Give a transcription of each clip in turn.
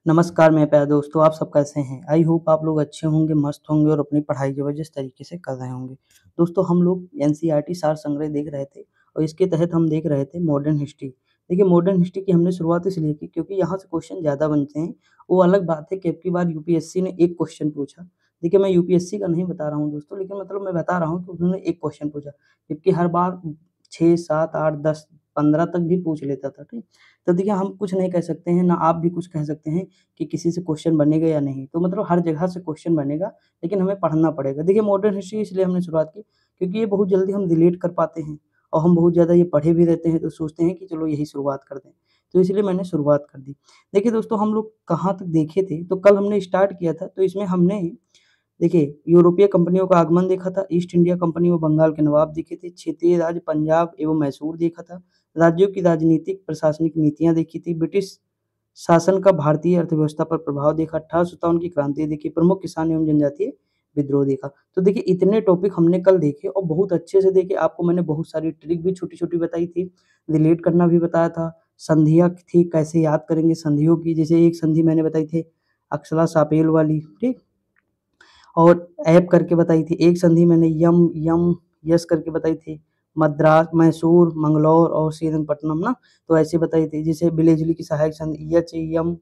नमस्कार मेरे प्यारे दोस्तों, आप सब कैसे हैं? आई होप आप लोग अच्छे होंगे, मस्त होंगे और अपनी पढ़ाई ज़बरदस्त तरीके से कर रहे होंगे। दोस्तों हम लोग एनसीईआरटी सार संग्रह देख रहे थे और इसके तहत हम देख रहे थे मॉडर्न हिस्ट्री। देखिए मॉडर्न हिस्ट्री की हमने शुरुआत इसलिए की क्योंकि यहाँ से क्वेश्चन ज़्यादा बनते हैं। वो अलग बात है कि अब की बार यूपीएससी ने एक क्वेश्चन पूछा। देखिए मैं यूपीएससी का नहीं बता रहा हूँ दोस्तों, लेकिन मतलब मैं बता रहा हूँ कि उन्होंने एक क्वेश्चन पूछा, जबकि हर बार 6, 7, 8, 10, 15 तक भी पूछ लेता था, ठीक? तो देखिए हम कुछ नहीं कह सकते हैं, ना आप भी कुछ कह सकते हैं कि किसी से क्वेश्चन बनेगा या नहीं। तो मतलब हर जगह से क्वेश्चन बनेगा, लेकिन हमें पढ़ना पड़ेगा। देखिए मॉडर्न हिस्ट्री इसलिए हमने शुरुआत की क्योंकि ये बहुत जल्दी हम रिलेट कर पाते हैं और हम बहुत ज़्यादा ये पढ़े भी रहते हैं, तो सोचते हैं कि चलो यही शुरुआत कर दें। तो इसलिए मैंने शुरुआत कर दी। देखिए दोस्तों हम लोग कहाँ तक देखे थे, तो कल हमने स्टार्ट किया था, तो इसमें हमने देखिए यूरोपीय कंपनियों का आगमन देखा था, ईस्ट इंडिया कंपनी व बंगाल के नवाब देखे थे, क्षेत्रीय राज्य पंजाब एवं मैसूर देखा था, राज्यों की राजनीतिक प्रशासनिक नीतियाँ देखी थी, ब्रिटिश शासन का भारतीय अर्थव्यवस्था पर प्रभाव देखा, 1857 की क्रांति देखी, प्रमुख किसान एवं जनजातीय विद्रोह देखा। तो देखिए इतने टॉपिक हमने कल देखे और बहुत अच्छे से देखे। आपको मैंने बहुत सारी ट्रिक भी छोटी-छोटी बताई थी, रिलेट करना भी बताया था, संधियाँ थी कैसे याद करेंगे संधियों की, जैसे एक संधि मैंने बताई थी अक्सला सापेल वाली, ठीक? और ऐप करके बताई थी। एक संधि मैंने यम, यम, यस करके बताई थी। मद्रास, मैसूर, मंगलौर और श्रीरंगपट्टनम ना, तो ऐसे बताई थी। जैसे बिलेजली की सहायक संधि यच, यम,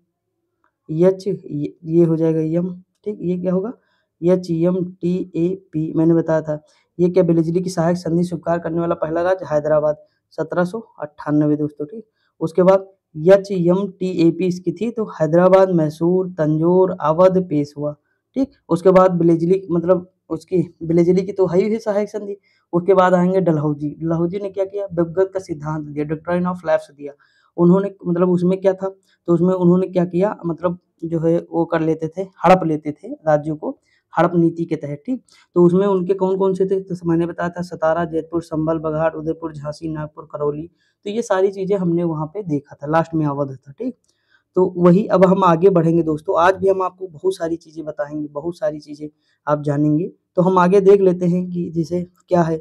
यच ये हो जाएगा यम, ठीक? ये क्या होगा? यच, यम, टी, ए, पी मैंने बताया था। ये क्या बिलेजली की सहायक संधि स्वीकार करने वाला पहला राज्य हैदराबाद 1798 दोस्तों, ठीक? उसके बाद यच, यम, टी, ए, पी इसकी थी, तो हैदराबाद, मैसूर, तंजौर, अवध, पेशवा, ठीक? उसके बाद बिलेजली मतलब उसकी बिलेजली की तो है ही सहायक संधि। उसके बाद आएँगे डलहौजी। डलहौजी ने क्या किया? विभगत का सिद्धांत दिया, डॉक्ट्राइन ऑफ लैप्स दिया। उन्होंने मतलब उसमें क्या था? तो उसमें उन्होंने क्या किया? मतलब जो है वो कर लेते थे, हड़प लेते थे राज्यों को, हड़प नीति के तहत, ठीक? तो उसमें उनके कौन-कौन से थे? तो मैंने बताया था सतारा, जयपुर, संभल, बघाट, उदयपुर, झांसी, नागपुर, करौली। तो ये सारी चीज़ें हमने वहाँ पे देखा था, लास्ट में अवध था, ठीक? तो वही अब हम आगे बढ़ेंगे दोस्तों, आज भी हम आपको बहुत सारी चीज़ें बताएँगे, बहुत सारी चीज़ें आप जानेंगे। तो हम आगे देख लेते हैं कि जैसे क्या है,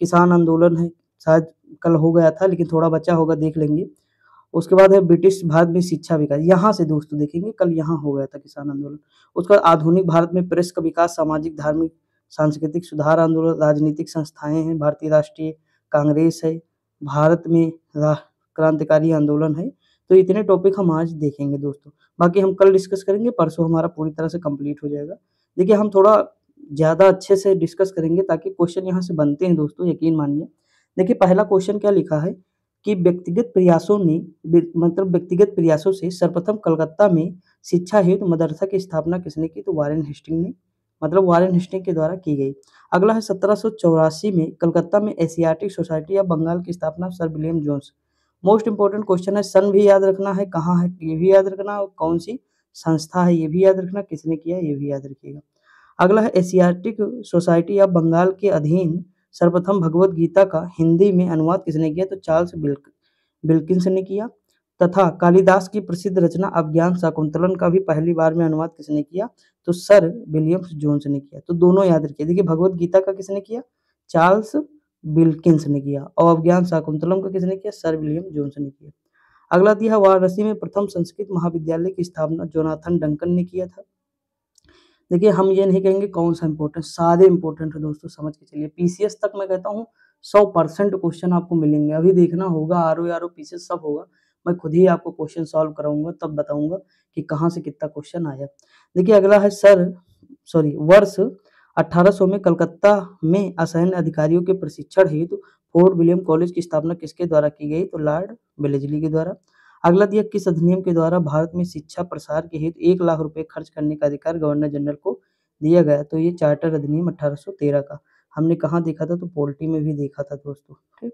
किसान आंदोलन है, शायद कल हो गया था लेकिन थोड़ा बचा होगा, देख लेंगे। उसके बाद है ब्रिटिश भारत में शिक्षा विकास, यहाँ से दोस्तों देखेंगे, कल यहाँ हो गया था किसान आंदोलन। उसके बाद आधुनिक भारत में प्रेस का विकास, सामाजिक, धार्मिक, सांस्कृतिक सुधार आंदोलन, राजनीतिक संस्थाएँ हैं, भारतीय राष्ट्रीय कांग्रेस है, भारत में रा क्रांतिकारी आंदोलन है। तो इतने टॉपिक हम आज देखेंगे दोस्तों। बाकी हम कल डिस्कस करेंगे, परसों हमारा पूरी तरह से कंप्लीट हो जाएगा। देखिए हम थोड़ा ज़्यादा अच्छे से डिस्कस करेंगे ताकि क्वेश्चन यहाँ से बनते हैं दोस्तों, यकीन मानिए। देखिए पहला क्वेश्चन क्या लिखा है कि व्यक्तिगत प्रयासों से सर्वप्रथम कलकत्ता में शिक्षा हेतु मदरसा की स्थापना किसने की? तो वारेन हेस्टिंग ने, मतलब वारेन हेस्टिंग के द्वारा की गई। अगला है 1784 में कलकत्ता में एशियाटिक सोसाइटी ऑफ बंगाल की स्थापना sir William Jones. Most important question है, सन भी याद रखना है, कहाँ है ये भी याद रखना और कौन सी संस्था है ये भी याद रखना, किसने किया ये भी याद रखिएगा। अगला है एशियाटिक सोसाइटी ऑफ बंगाल के अधीन सर्वप्रथम भगवत गीता का हिंदी में अनुवाद किसने किया? तो चार्ल्स विल्किंस ने किया। तथा कालिदास की प्रसिद्ध रचना अभिज्ञान शाकुंतलम का भी पहली बार में अनुवाद किसने किया? तो सर विलियम्स जोन्स ने किया। तो दोनों याद रखिए। देखिए भगवत गीता का किसने किया? चार्ल्स विल्किंस ने किया और अभिज्ञान शाकुंतलम का किसने किया? सर विलियम जोन्स ने किया। अगला दिया वाराणसी में प्रथम संस्कृत महाविद्यालय की स्थापना जोनाथन डंकन ने किया था। देखिए हम ये नहीं कहेंगे कौन सा इंपॉर्टेंट, सारे इंपॉर्टेंट है दोस्तों, समझ के चलिए। पीसीएस तक मैं कहता हूँ 100% क्वेश्चन आपको मिलेंगे। अभी देखना होगा आरओ आरओ पीसीएस सब होगा, मैं खुद ही आपको क्वेश्चन सॉल्व कराऊंगा, तब बताऊंगा कि कहाँ से कितना क्वेश्चन आया। देखिए अगला है वर्ष 1800 में कलकत्ता में असैन्य अधिकारियों के प्रशिक्षण हेतु फोर्ट विलियम कॉलेज की स्थापना किसके द्वारा की गई? तो लॉर्ड वेलेस्ली के द्वारा। अगला दिया किस अधिनियम के द्वारा भारत में शिक्षा प्रसार के हेतु 1 लाख रुपए खर्च करने का अधिकार गवर्नर जनरल को दिया गया? तो ये चार्टर अधिनियम 1813 का। हमने कहाँ देखा था? तो पॉलिटी में भी देखा था दोस्तों, ठीक।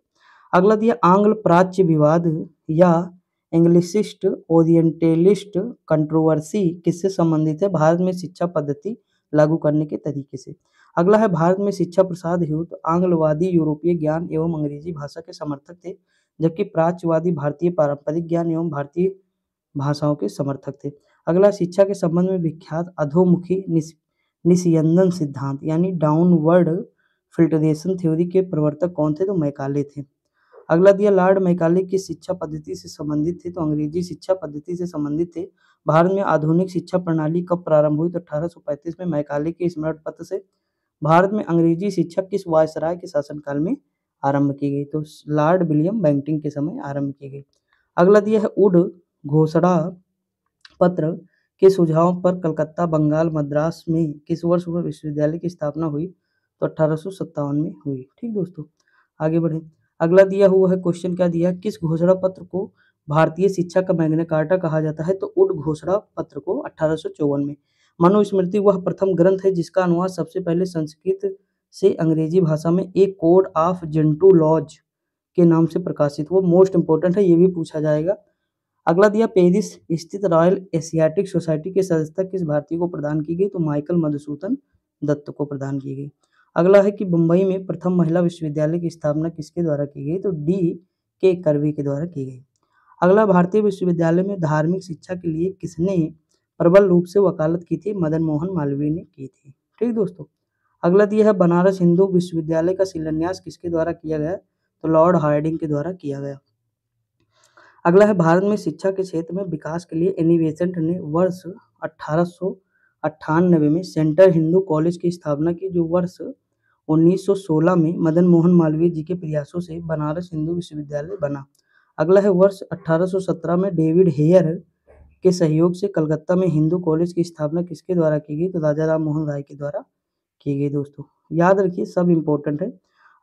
अगला दिया आंग्ल प्राच्य विवाद या एंग्लिसिस्ट ओरिएंटेलिस्ट कंट्रोवर्सी किससे संबंधित है? भारत में शिक्षा पद्धति लागू करने के तरीके से। अगला है भारत में शिक्षा प्रसार हेतु आंग्लवादी यूरोपीय ज्ञान एवं अंग्रेजी भाषा के समर्थक थे, जबकि प्राच्यवादी भारतीय पारंपरिक ज्ञान एवं भारतीय भाषाओं के समर्थक थे। अगला शिक्षा के संबंध में विख्यात अधोमुखी निस्यंदन सिद्धांत यानी डाउनवर्ड फिल्टरेशन थ्योरी के प्रवर्तक कौन थे? तो मैकाले थे। अगला दिया लॉर्ड मैकाले किस शिक्षा पद्धति से संबंधित थे, तो अंग्रेजी शिक्षा पद्धति से संबंधित थे। भारत में आधुनिक शिक्षा प्रणाली कब प्रारंभ हुई, तो 1835 में मैकाले के स्मरण पत्र से भारत में अंग्रेजी शिक्षा किस वायसराय के शासनकाल में आरंभ की गई, तो लॉर्ड विलियम बेंटिंक के समय आरंभ की गई। अगला दिया है उड घोषणा पत्र के सुझाव पर कलकत्ता, बंगाल, मद्रास में किस वर्ष में विश्वविद्यालय की स्थापना हुई, तो 1857 में हुई। ठीक दोस्तों, आगे बढ़े। अगला दिया हुआ है क्वेश्चन, क्या दिया, किस घोषणा पत्र को भारतीय शिक्षा का मैग्ना कार्टा कहा जाता है, तो उड घोषणा पत्र को 1854 में। मनुस्मृति वह प्रथम ग्रंथ है जिसका अनुवाद सबसे पहले संस्कृत से अंग्रेजी भाषा में एक कोड ऑफ जेंटू लॉज के नाम से प्रकाशित, वो मोस्ट इंपॉर्टेंट है, ये भी पूछा जाएगा। अगला दिया पेरिस स्थित रॉयल एशियाटिक सोसाइटी की सदस्यता किस भारतीय को प्रदान की गई, तो माइकल मधुसूदन दत्त को प्रदान की गई। अगला है कि मुंबई में प्रथम महिला विश्वविद्यालय की स्थापना किसके द्वारा की गई, तो डी के कर्वे के द्वारा की गई। अगला भारतीय विश्वविद्यालय में धार्मिक शिक्षा के लिए किसने प्रबल रूप से वकालत की थी, मदन मोहन मालवीय ने की थी। ठीक दोस्तों, अगला दिया है बनारस हिंदू विश्वविद्यालय का शिलान्यास किसके द्वारा किया गया, तो लॉर्ड हार्डिंग के द्वारा किया गया। अगला है भारत में शिक्षा के क्षेत्र में विकास के लिए एनी बेसेंट ने वर्ष 1898 में सेंट्रल हिंदू कॉलेज की स्थापना की, जो वर्ष 1916 में मदन मोहन मालवीय जी के प्रयासों से बनारस हिंदू विश्वविद्यालय बना। अगला है वर्ष 1817 में डेविड हेयर के सहयोग से कलकत्ता में हिंदू कॉलेज की स्थापना किसके द्वारा की गई, तो राजा राम मोहन राय के द्वारा की गई। दोस्तों याद रखिए, सब इम्पोर्टेंट है।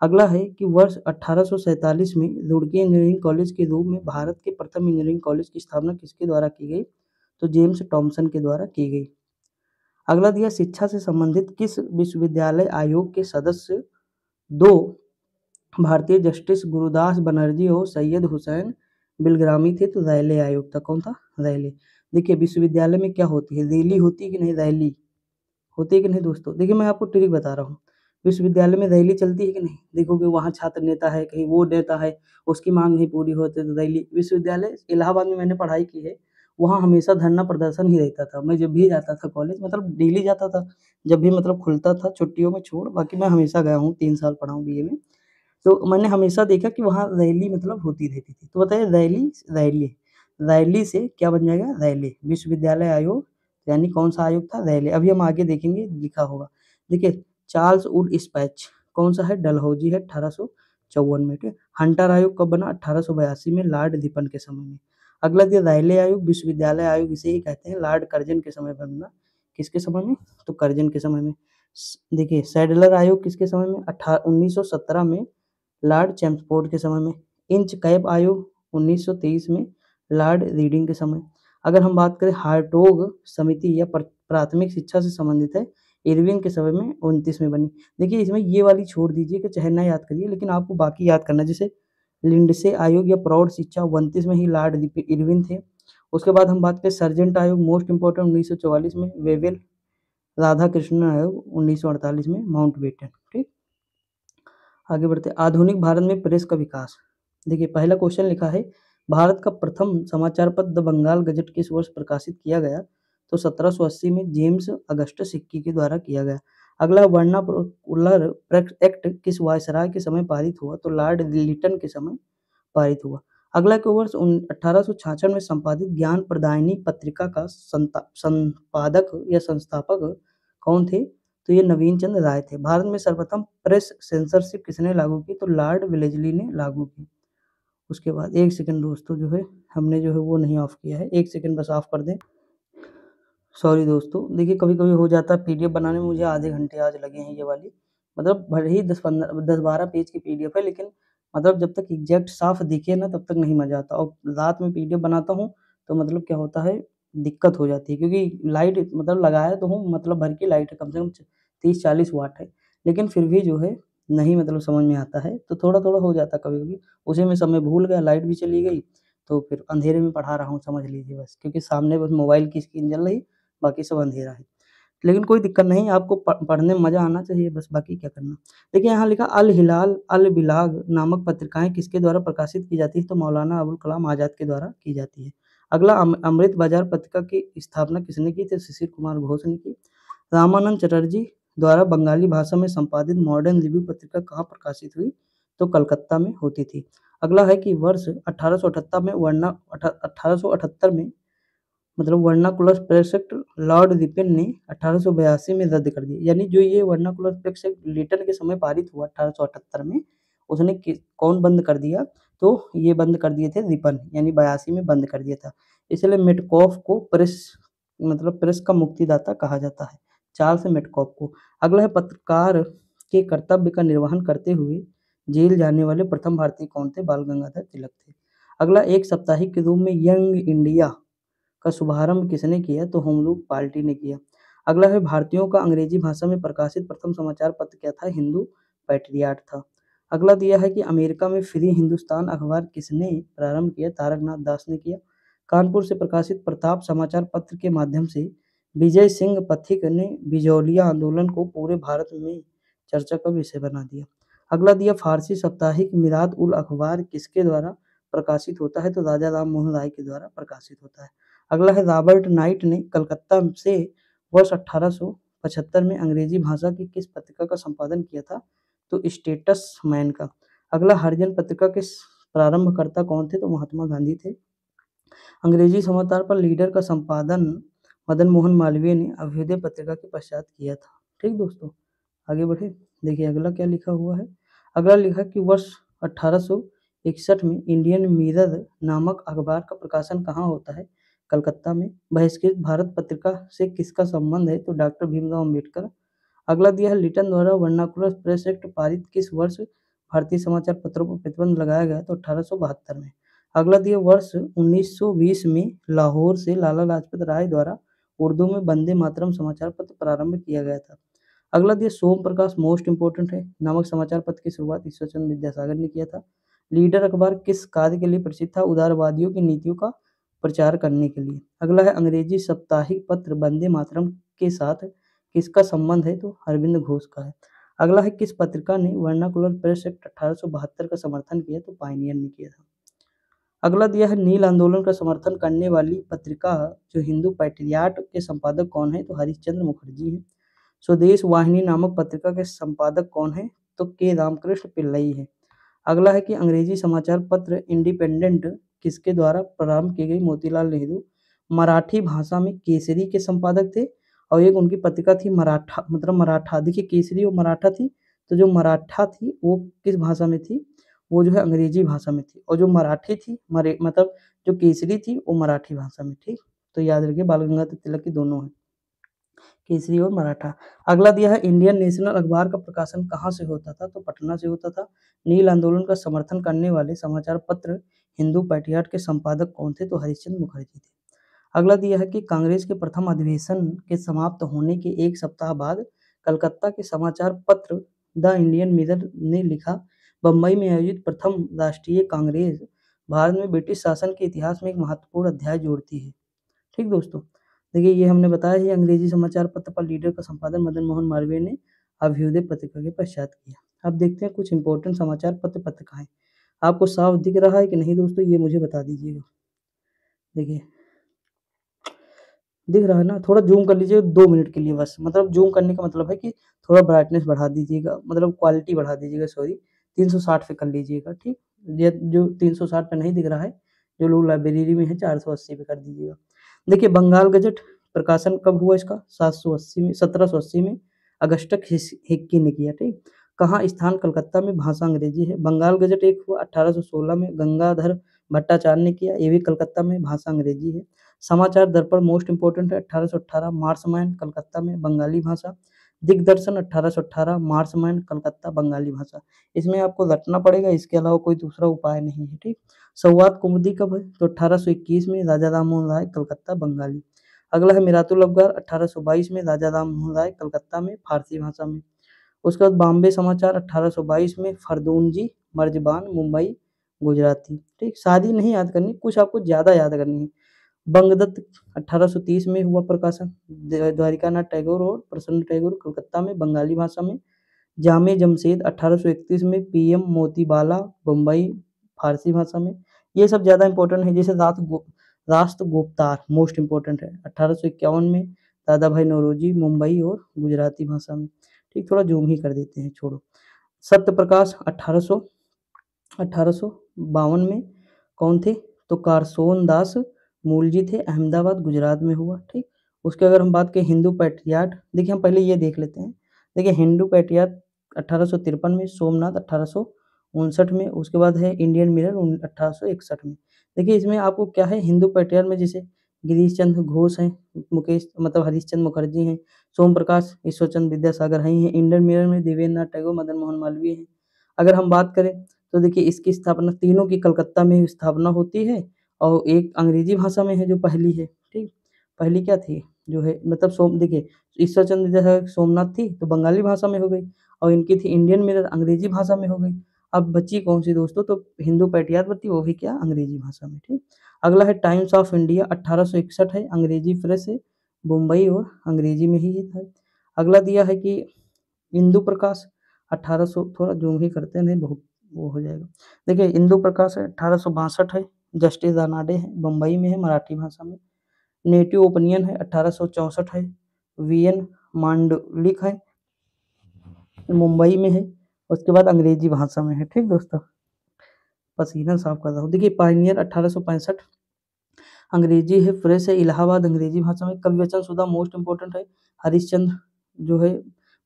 अगला है कि वर्ष 1847 में रुड़की इंजीनियरिंग कॉलेज के रूप में भारत के प्रथम इंजीनियरिंग कॉलेज की स्थापना किसके द्वारा की गई, तो जेम्स टॉमसन के द्वारा की गई। अगला दिया शिक्षा से संबंधित किस विश्वविद्यालय आयोग के सदस्य दो भारतीय जस्टिस गुरुदास बनर्जी और सैयद हुसैन बिलग्रामी थे, तो रैले आयोग था। कौन था, रैले। देखिए विश्वविद्यालय में क्या होती है, रैली होती है कि नहीं, रैली होती है कि नहीं दोस्तों। देखिए मैं आपको ट्रिक बता रहा हूँ, विश्वविद्यालय में रैली चलती है कि नहीं, देखोगे वहाँ छात्र नेता है, कहीं वो नेता है, उसकी मांग नहीं पूरी होती तो रैली। विश्वविद्यालय इलाहाबाद में मैंने पढ़ाई की है, वहाँ हमेशा धरना प्रदर्शन ही रहता था। मैं जब भी जाता था कॉलेज, मतलब डेली जाता था, जब भी मतलब खुलता था छुट्टियों में छोड़, बाकी मैं हमेशा गया हूँ, 3 साल पढ़ा हूँ बीए में, तो मैंने हमेशा देखा कि वहाँ रैली मतलब होती रहती थी। तो बताइए रैली, रैली, रैली से क्या बन जाएगा, रैली। विश्वविद्यालय आयोग यानी कौन सा आयोग था, रैली। अभी हम आगे देखेंगे, लिखा होगा। देखिए चार्ल्स वुड स्पैच कौन सा है, डलहौजी है, 1854 में। ठीक, हंटर आयोग कब बना, 1882 में, लॉर्ड रिपन के समय में। अगला दिया रैले आयोग, विश्वविद्यालय आयोग इसे ही कहते हैं, लॉर्ड कर्जन के समय पर बना। किसके समय में, तो कर्जन के समय में। देखिए सैडलर आयोग किसके समय में, 1917 में, लॉर्ड चैम्सफोर्ड के समय में। इंच कैप आयोग 1923 में, लॉर्ड रीडिंग के समय। अगर हम बात करें हार्टोग समिति या प्राथमिक शिक्षा से संबंधित है, इरविन के समय में 29 में बनी। देखिए इसमें ये वाली छोड़ दीजिए कि चाहे ना याद करिए, लेकिन आपको बाकी याद करना, जैसे लिंडसे आयोग या प्रौढ़ शिक्षा 29 में ही लॉर्ड इरविन थे। उसके बाद हम बात करें सर्जेंट आयोग, मोस्ट इंपॉर्टेंट 1944 में, वेवेल। राधा कृष्णन आयोग 1948 में, माउंटबेटन। ठीक, आगे बढ़ते, आधुनिक भारत में प्रेस का विकास। देखिए पहला क्वेश्चन लिखा है, भारत का प्रथम समाचार पत्र द बंगाल गजट किस वर्ष प्रकाशित किया गया, तो 1780 में जेम्स अगस्टस सिक्की के द्वारा किया गया। अगला वर्नाकुलर एक्ट किस वायसराय के समय पारित हुआ, तो लॉर्ड लिटन के समय पारित हुआ। अगला के वर्ष 1866 में संपादित ज्ञान प्रदायिनी पत्रिका का संपादक या संस्थापक कौन थे, तो ये नवीन चंद्र राय थे। भारत में सर्वप्रथम प्रेस सेंसरशिप किसने लागू की, तो लॉर्ड वेलेस्ली ने लागू की। उसके बाद एक सेकंड दोस्तों, जो है हमने जो है वो नहीं ऑफ किया है, एक सेकंड बस ऑफ कर दें। सॉरी दोस्तों, देखिए कभी कभी हो जाता है, पीडीएफ बनाने में मुझे आधे घंटे आज लगे हैं। ये वाली मतलब भले ही 10-12 पेज की पीडीएफ है, लेकिन मतलब जब तक एग्जैक्ट साफ दिखे ना तब तक नहीं मजा आता। और रात में पीडीएफ बनाता हूँ तो मतलब क्या होता है, दिक्कत हो जाती है, क्योंकि लाइट मतलब लगाया तो हूँ, मतलब भर की लाइट है, कम से कम 30-40 वाट है, लेकिन फिर भी जो है नहीं मतलब समझ में आता है, तो थोड़ा थोड़ा हो जाता है कभी कभी। उसी में समय भूल गया, लाइट भी चली गई, तो फिर अंधेरे में पढ़ा रहा हूँ, समझ लीजिए बस, क्योंकि सामने बस मोबाइल की स्क्रीन जल रही, बाकी सब अंधेरा है। लेकिन कोई दिक्कत नहीं, आपको पढ़ने में मज़ा आना चाहिए, बस बाकी क्या करना। देखिए यहाँ लिखा अल हिलाल अल बिलाग नामक पत्रिकाएं किसके द्वारा प्रकाशित की जाती है, तो मौलाना अबुल कलाम आज़ाद के द्वारा की जाती है। अगला अमृत बाजार पत्रिका की स्थापना किसने की, तो शिशिर कुमार घोष ने की। रामानंद चटर्जी द्वारा बंगाली भाषा में संपादित मॉडर्न रिव्यू पत्रिका कहाँ प्रकाशित हुई, तो कलकत्ता में होती थी। अगला है कि वर्ष 1878 में 1878 में मतलब vernacular press act Lord Ripon ने 1882 में रद्द कर दिया। यानी जो ये वर्नाकुलर प्रेस एक्ट लिटन के समय पारित हुआ 1878 में, उसने कौन बंद कर दिया? तो ये बंद कर दिए थे रिपन, यानी 82 में बंद कर दिया था। इसलिए मेटकॉफ को प्रेस का मुक्तिदाता कहा जाता है, चार्ल्स मेटकॉफ को। अगला है पत्रकार के कर्तव्य का निर्वहन करते हुए जेल जाने वाले प्रथम भारतीय कौन थे? बाल गंगाधर तिलक थे। अगला, एक साप्ताहिक के रूप में यंग इंडिया का शुभारंभ किसने किया? तो होम रूल पार्टी ने किया। अगला है भारतीयों का अंग्रेजी भाषा में प्रकाशित प्रथम समाचार पत्र क्या था? हिंदू पैट्रियाट था। अगला दिया है कि अमेरिका में फ्री हिंदुस्तान अखबार किसने प्रारंभ किया? तारकनाथ दास ने किया। कानपुर से प्रकाशित प्रताप समाचार पत्र के माध्यम से विजय सिंह पथिक ने बिजौलिया आंदोलन को पूरे भारत में चर्चा का विषय बना दिया। अगला दिया, फारसी साप्ताहिक मिरात उल अखबार किसके द्वारा प्रकाशित होता है? तो राजा राम मोहन राय के द्वारा प्रकाशित होता है। अगला है, रॉबर्ट नाइट ने कलकत्ता से वर्ष 1875 में अंग्रेजी भाषा की किस पत्रिका का संपादन किया था? तो स्टेटस मैन का। अगला, हरिजन पत्रिका के प्रारंभकर्ता कौन थे? तो महात्मा गांधी थे। अंग्रेजी समाचार पर लीडर का संपादन मदन मोहन मालवीय ने अभ्युदय पत्रिका के पश्चात किया था। ठीक दोस्तों, आगे बढ़े, देखिए अगला क्या लिखा हुआ है। अगला लिखा कि वर्ष 1861 में इंडियन मिरर नामक अखबार का प्रकाशन कहाँ होता है? कलकत्ता में। बहिष्कृत भारत पत्रिका से किसका संबंध है? तो डॉक्टर भीमराव अम्बेडकर। अगला दिया है, लिटन द्वारा वर्नाकुलर प्रेस एक्ट पारित किस वर्ष भारतीय समाचार पत्रों पर प्रतिबंध लगाया गया? तो 1872 में। अगला दिया, वर्ष 1920 में लाहौर से लाला लाजपत राय द्वारा उर्दू में वंदे मातरम समाचार पत्र प्रारंभ किया गया था। अगला दिया, सोम प्रकाश मोस्ट इंपोर्टेंट है नामक समाचार पत्र की शुरुआत ईश्वरचंद्र विद्यासागर ने किया था। लीडर अखबार किस कार्य के लिए प्रसिद्ध था? उदारवादियों की नीतियों का प्रचार करने के लिए। अगला है, अंग्रेजी साप्ताहिक पत्र वंदे मातरम के साथ किसका संबंध है? तो अरविंद घोष का है। अगला है, किस पत्रिका ने वर्नाकुलर प्रेस एक्ट 1872 का समर्थन किया? तो पायनियर ने किया था। अगला दिया है, नील आंदोलन का समर्थन करने वाली पत्रिका जो हिंदू पैट्रियाट के संपादक कौन है? तो हरिश्चंद्र मुखर्जी है। स्वदेश वाहिनी नामक पत्रिका के संपादक कौन है? तो के रामकृष्ण पिल्लई है। अगला है कि अंग्रेजी समाचार पत्र इंडिपेंडेंट किसके द्वारा प्रारंभ की गई? मोतीलाल नेहरू। मराठी भाषा में केसरी के संपादक थे और एक उनकी पत्रिका थी मराठा, मराठा। देखिए केसरी और मराठा थी, तो जो मराठा थी वो किस भाषा में थी? वो जो है अंग्रेजी भाषा में थी, और जो मराठी थी जो केसरी थी वो मराठी भाषा में। ठीक, तो याद रखिए बाल गंगाधर तिलक की दोनों है, केसरी और मराठा। अगला दिया है, इंडियन नेशनल अखबार का प्रकाशन कहाँ से होता था? तो पटना से होता था। नील आंदोलन का समर्थन करने वाले समाचार पत्र हिंदू पैट्रियाट के संपादक कौन थे? तो हरिश्चंद्र मुखर्जी थे। अगला दिया है कि कांग्रेस के प्रथम अधिवेशन के समाप्त होने के एक सप्ताह बाद कलकत्ता के समाचार पत्र द इंडियन मिरर ने लिखा, बम्बई में आयोजित प्रथम राष्ट्रीय कांग्रेस भारत में ब्रिटिश शासन के इतिहास में एक महत्वपूर्ण अध्याय जोड़ती है। ठीक दोस्तों, देखिए ये हमने बताया ही, अंग्रेजी समाचार पत्र पर लीडर का संपादन मदन मोहन मालवीय ने अभ्युदय पत्रिका के पश्चात किया। अब देखते हैं कुछ इंपॉर्टेंट समाचार पत्र पत्रिकाएं। आपको साफ दिख रहा है कि नहीं दोस्तों, ये मुझे बता दीजिएगा। देखिए दिख रहा है ना? थोड़ा जूम कर लीजिए 2 मिनट के लिए बस, मतलब जूम करने का मतलब है कि थोड़ा ब्राइटनेस बढ़ा दीजिएगा, मतलब क्वालिटी बढ़ा दीजिएगा, सॉरी 360 पे कर लीजिएगा। ठीक, ये जो 360 पे नहीं दिख रहा है, जो लोग लाइब्रेरी में है 480 पे कर दीजिएगा। देखिए बंगाल गजट प्रकाशन कब हुआ इसका? 1780 में अगस्टक हिक्की ने किया। ठीक, कहाँ स्थान? कलकत्ता में। भाषा अंग्रेजी है। बंगाल गजट एक हुआ 1816 में, गंगाधर भट्टाचार्य ने किया, ये भी कलकत्ता में, भाषा अंग्रेजी है। समाचार दर्पण मोस्ट इंपोर्टेंट है 1818, मार्समैन कलकत्ता में, बंगाली भाषा। दिग्दर्शन 1818, मार्समैन कलकत्ता, बंगाली भाषा। इसमें आपको रटना पड़ेगा, इसके अलावा कोई दूसरा उपाय नहीं है। ठीक, संवाद कुमुदी कब है? तो 1821 में, राजा राम मोहन राय कलकत्ता, बंगाली। अगला है मिरातुल अखबार 1822 में, राजा राम मोहन राय कलकत्ता में, फारसी भाषा में। उसके बाद बॉम्बे समाचार 1822 में, फरदूनजी मर्जबान, मुंबई, गुजराती। ठीक, शादी नहीं याद करनी, कुछ आपको ज्यादा याद करनी है। बंगदत्त 1830 में हुआ प्रकाशन, द्वारिकानाथ टैगोर और प्रसन्न टैगोर कलकत्ता में, बंगाली भाषा में। जामे जमशेद 1831 में, पीएम मोतीबाला बम्बई, फारसी भाषा में। ये सब ज़्यादा इंपॉर्टेंट है। जैसे राष्ट्र गुप्तार मोस्ट इंपॉर्टेंट है 1851 में, दादा भाई नौरोजी मुंबई और गुजराती भाषा में। ठीक, थोड़ा जूम ही कर देते हैं, छोड़ो। सत्य प्रकाश 1852 में कौन थे? तो कारसोन दास मूलजी थे, अहमदाबाद गुजरात में हुआ। ठीक, उसके अगर हम बात करें हिंदू पैट्रियाट, देखिए हम पहले ये देख लेते हैं। देखिए हिंदू पैट्रियाट 1853 में, सोमनाथ 1859 में, उसके बाद है इंडियन मिरर 1861 में। देखिए इसमें आपको क्या है, हिंदू पैट्रियाट में जैसे गिरीश चंद्र घोष हैं, मुकेश मतलब हरीश चंद्र मुखर्जी हैं, सोम प्रकाश ईश्वर चंद्र विद्यासागर हैं, इंडियन मिरर में देवेंद्र नाथ टैगोर मदन मोहन मालवीय हैं। अगर हम बात करें तो देखिए इसकी स्थापना तीनों की कलकत्ता में स्थापना होती है, और एक अंग्रेजी भाषा में है जो पहली है। ठीक, पहली क्या थी जो है, मतलब सोम देखिए ईश्वर चंद्र विद्यासागर सोमनाथ थी तो बंगाली भाषा में हो गई, और इनकी थी इंडियन मिरर अंग्रेजी भाषा में हो गई। अब बची कौन सी दोस्तों, तो हिंदू पैट्रियाट बची, वो भी क्या अंग्रेजी भाषा में। ठीक, अगला है टाइम्स ऑफ इंडिया 1861 है, अंग्रेजी प्रेस है, मुंबई और अंग्रेजी में ही था। अगला दिया है कि इंदु प्रकाश 1800, थोड़ा जूम ही करते हैं, नहीं बहुत वो हो जाएगा। देखिए इंदु प्रकाश है 1862 है, जस्टिस दानाडे है, बम्बई में है, मराठी भाषा में। नेटिव ओपिनियन है 1864 है, वीएन मांडलिक है, मुंबई में है। उसके बाद अंग्रेजी भाषा में है। ठीक दोस्तों, पसीना साफ कर रहा हूँ। देखिए पायनियर 1865 अंग्रेजी है, प्रेस है, इलाहाबाद अंग्रेजी भाषा में। कवि वचन सुधा मोस्ट इंपॉर्टेंट है, हरिश्चंद्र जो है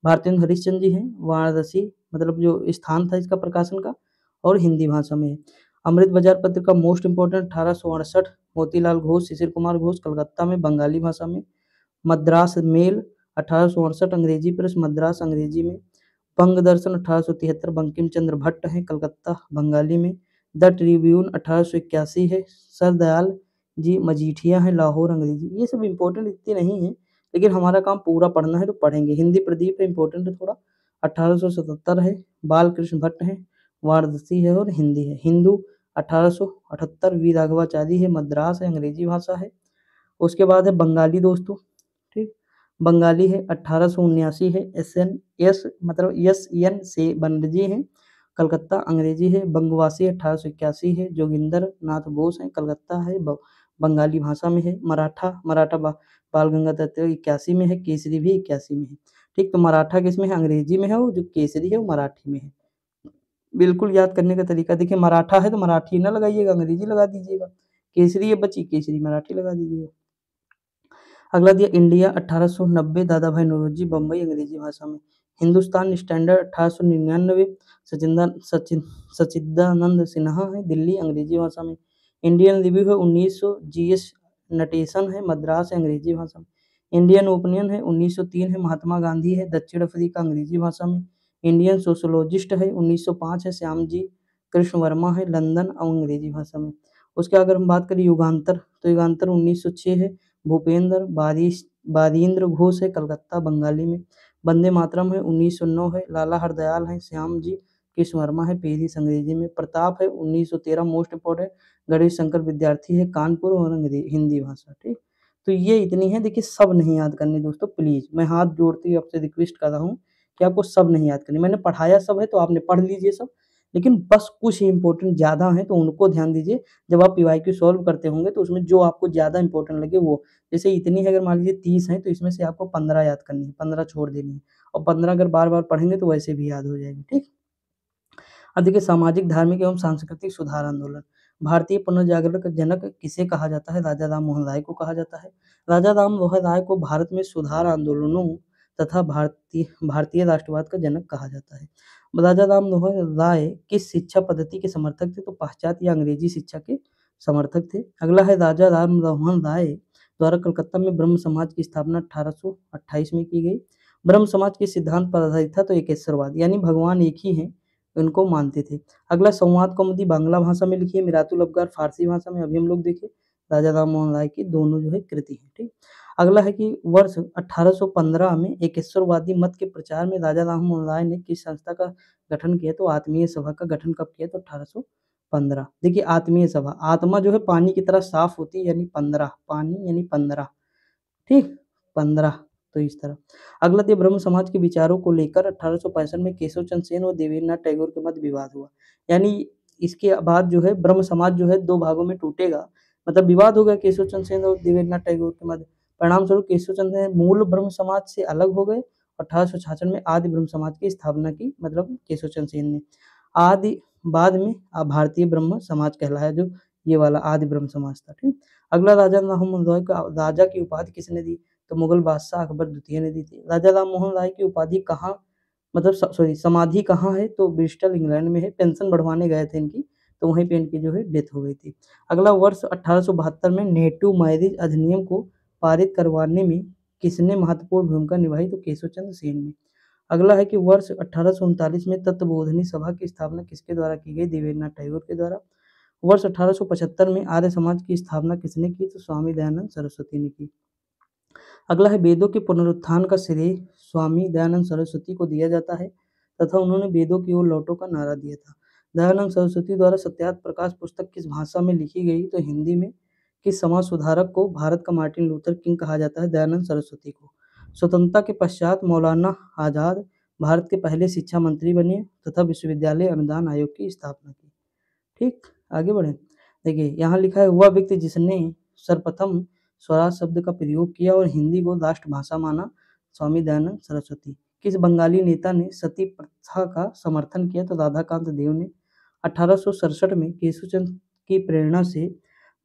भारतेंद्र हरिश्चंद्र जी हैं, वाराणसी मतलब जो स्थान था इसका प्रकाशन का, और हिंदी भाषा में है। अमृत बाजार पत्रिका मोस्ट इंपॉर्टेंट 1868, मोतीलाल घोष शिशिर कुमार घोष कलकत्ता में बंगाली भाषा में। मद्रास मेल 1868 अंग्रेजी प्रेस मद्रास अंग्रेजी में। बंग दर्शन 1873 बंकिम चंद्र भट्ट हैं, कलकत्ता बंगाली में। द ट्रिब्यून 1881 है, सरदयाल जी मजीठिया हैं, लाहौर अंग्रेजी। ये सब इंपॉर्टेंट इतने नहीं है, लेकिन हमारा काम पूरा पढ़ना है तो पढ़ेंगे। हिंदी प्रदीप है, इंपॉर्टेंट है थोड़ा, 1877 है, बाल कृष्ण भट्ट है, वाराणसी है और हिंदी है। हिंदू 1878 वी राघवाचारी है, मद्रास है, अंग्रेजी भाषा है। उसके बाद है बंगाली दोस्तों। ठीक, बंगाली है 1879 है, एस मतलब SN से बनर्जी हैं, कलकत्ता अंग्रेजी है। बंगवासी 1881 है, जोगिंदर नाथ बोस हैं, कलकत्ता है, बंगाली भाषा में है। मराठा बाल गंगाधर तिलक 81 में है, केसरी भी 81 में है। ठीक, तो मराठा किसमें है, अंग्रेजी में है, और जो केसरी है वो मराठी में है। बिल्कुल याद करने का तरीका देखिए, मराठा है तो मराठी ना लगाइएगा, अंग्रेजी लगा दीजिएगा। केसरी है बची, केसरी मराठी लगा दीजिएगा। अगला दिया इंडिया 1890 दादा भाई नौरोजी बम्बई अंग्रेजी भाषा में। हिंदुस्तान स्टैंडर्ड 1899 सच्चिदानंद सिन्हा है, दिल्ली अंग्रेजी भाषा में। इंडियन रिव्यू है 1900, GS नटेशन है, मद्रास है, अंग्रेजी भाषा में। इंडियन ओपिनियन है 1903 है, महात्मा गांधी है, दक्षिण अफ्रीका अंग्रेजी भाषा में। इंडियन सोशोलॉजिस्ट है 1905 है, श्याम जी कृष्ण वर्मा है, लंदन अंग्रेजी भाषा में। उसके अगर हम बात करें युगांतर, तो युगांतर 1906 है, भूपेंद्र बारीन्द्र घोष है, कलकत्ता बंगाली में। वंदे मातरम है 1909 है, लाला हरदयाल है, श्याम जी कृष्ण वर्मा है, पेरिस अंग्रेजी में। प्रताप है 1913 मोस्ट इंपॉर्टेंट, गणेश शंकर विद्यार्थी है, कानपुर और हिंदी भाषा। ठीक, तो ये इतनी है। देखिए सब नहीं याद करनी दोस्तों, प्लीज मैं हाथ जोड़ती हुए आपसे रिक्वेस्ट कर रहा हूँ कि आपको सब नहीं याद करनी। मैंने पढ़ाया सब है तो आपने पढ़ लीजिए सब, लेकिन बस कुछ ही इंपॉर्टेंट ज़्यादा हैं तो उनको ध्यान दीजिए। जब आप PYQ सॉल्व करते होंगे तो उसमें जो आपको ज़्यादा इंपॉर्टेंट लगे वो, जैसे इतनी है अगर मान लीजिए 30 है तो इसमें से आपको 15 याद करनी है, 15 छोड़ देनी है, और 15 अगर बार बार पढ़ेंगे तो वैसे भी याद हो जाएगी। ठीक, अब देखिए सामाजिक धार्मिक एवं सांस्कृतिक सुधार आंदोलन, भारतीय पुनर्जागरण का जनक किसे कहा जाता है, राजा राम मोहन राय को कहा जाता है। राजा राम मोहन राय को भारत में सुधार आंदोलनों तथा भारतीय राष्ट्रवाद का जनक कहा जाता है। राजा राम मोहन राय किस शिक्षा पद्धति के समर्थक थे, तो पाश्चात्य या अंग्रेजी शिक्षा के समर्थक थे। अगला है राजा राम मोहन राय द्वारा कलकत्ता में ब्रह्म समाज की स्थापना 1828 में की गई। ब्रह्म समाज के सिद्धांत पर आधारित था, तो एकेश्वरवाद यानी भगवान एक ही है इनको मानते थे। अगला संवाद कौमुदी बांग्ला भाषा में लिखी है, मिरातुल अफगार फारसी भाषा में। अभी हम लोग देखें राजा राम मोहन राय की दोनों जो है कृति है। ठीक, अगला है कि वर्ष 1815 में एकेश्वरवादी मत के प्रचार में राजा राम मोहन राय ने किस संस्था का गठन किया, तो आत्मीय सभा का गठन कब किया, तो 1815। देखिए आत्मीय सभा, आत्मा जो है पानी की तरह साफ होती है, यानी 15, पानी यानी 15। ठीक, 15, तो इस तरह। अगला थी ब्रह्म समाज के विचारों को लेकर 1865 में केशव चंद्र सेन और देवेंद्रनाथ टैगोर के मध्य विवाद हुआ। यानी इसके बाद जो है ब्रह्म समाज जो है दो भागों में टूटेगा, मतलब विवाद हो गया केशव चंद्र सेन और देवेंद्रनाथ टैगोर के मध्य। परिणाम स्वरूप केशव चंद्र सेन मूल ब्रह्म समाज से अलग हो गए। 1866 में आदि ब्रह्म समाज की स्थापना की, मतलब केशव चंद्र सेन ने। आदि बाद में भारतीय ब्रह्म समाज कहलाया, जो ये वाला आदि ब्रह्म समाज था। ठीक। अगला, राजा राम मोहन राय को राजा की उपाधि किसने दी? तो मुगल बादशाह अकबर द्वितीय ने दी थी। राजा राम मोहन राय की उपाधि कहाँ, मतलब सॉरी समाधि कहाँ है? तो ब्रिस्टल इंग्लैंड में है। पेंशन बढ़वाने गए थे इनकी, तो वहीं पे इनकी जो है डेथ हो गई थी। अगला, वर्ष 1872 में नेटिव मैरिज अधिनियम को पारित करवाने में किसने महत्वपूर्ण भूमिका निभाई? तो केशव चंद्र सेन ने। अगला है कि वर्ष 1839 में तत्वबोधिनी सभा की स्थापना किसके द्वारा की गई? देवेंद्रनाथ टैगोर के द्वारा। वर्ष 1875 में आर्य समाज की स्थापना किसने की? तो स्वामी दयानंद सरस्वती ने की। अगला है, वेदों के पुनरुत्थान का श्रेय स्वामी दयानंद सरस्वती को दिया जाता है तथा उन्होंने वेदों की ओर लौटो का नारा दिया था। दयानंद सरस्वती द्वारा सत्यार्थ प्रकाश पुस्तक किस भाषा में लिखी गई? तो हिंदी में। किस समाज सुधारक को भारत का मार्टिन लूथर किंग कहा जाता है? दयानंद सरस्वती को। स्वतंत्रता के पश्चात मौलाना आजाद भारत के पहले शिक्षा मंत्री बने तथा विश्वविद्यालय अनुदान आयोग की स्थापना की। ठीक, आगे बढ़े। देखिए यहाँ लिखा है, वह व्यक्ति जिसने सर्वप्रथम स्वराज शब्द का प्रयोग किया और हिंदी को राष्ट्रभाषा माना? स्वामी दयानंद सरस्वती। किस बंगाली नेता ने सती प्रथा का समर्थन किया? तो राधाकांत देव ने। 1867 में केशवचंद की प्रेरणा से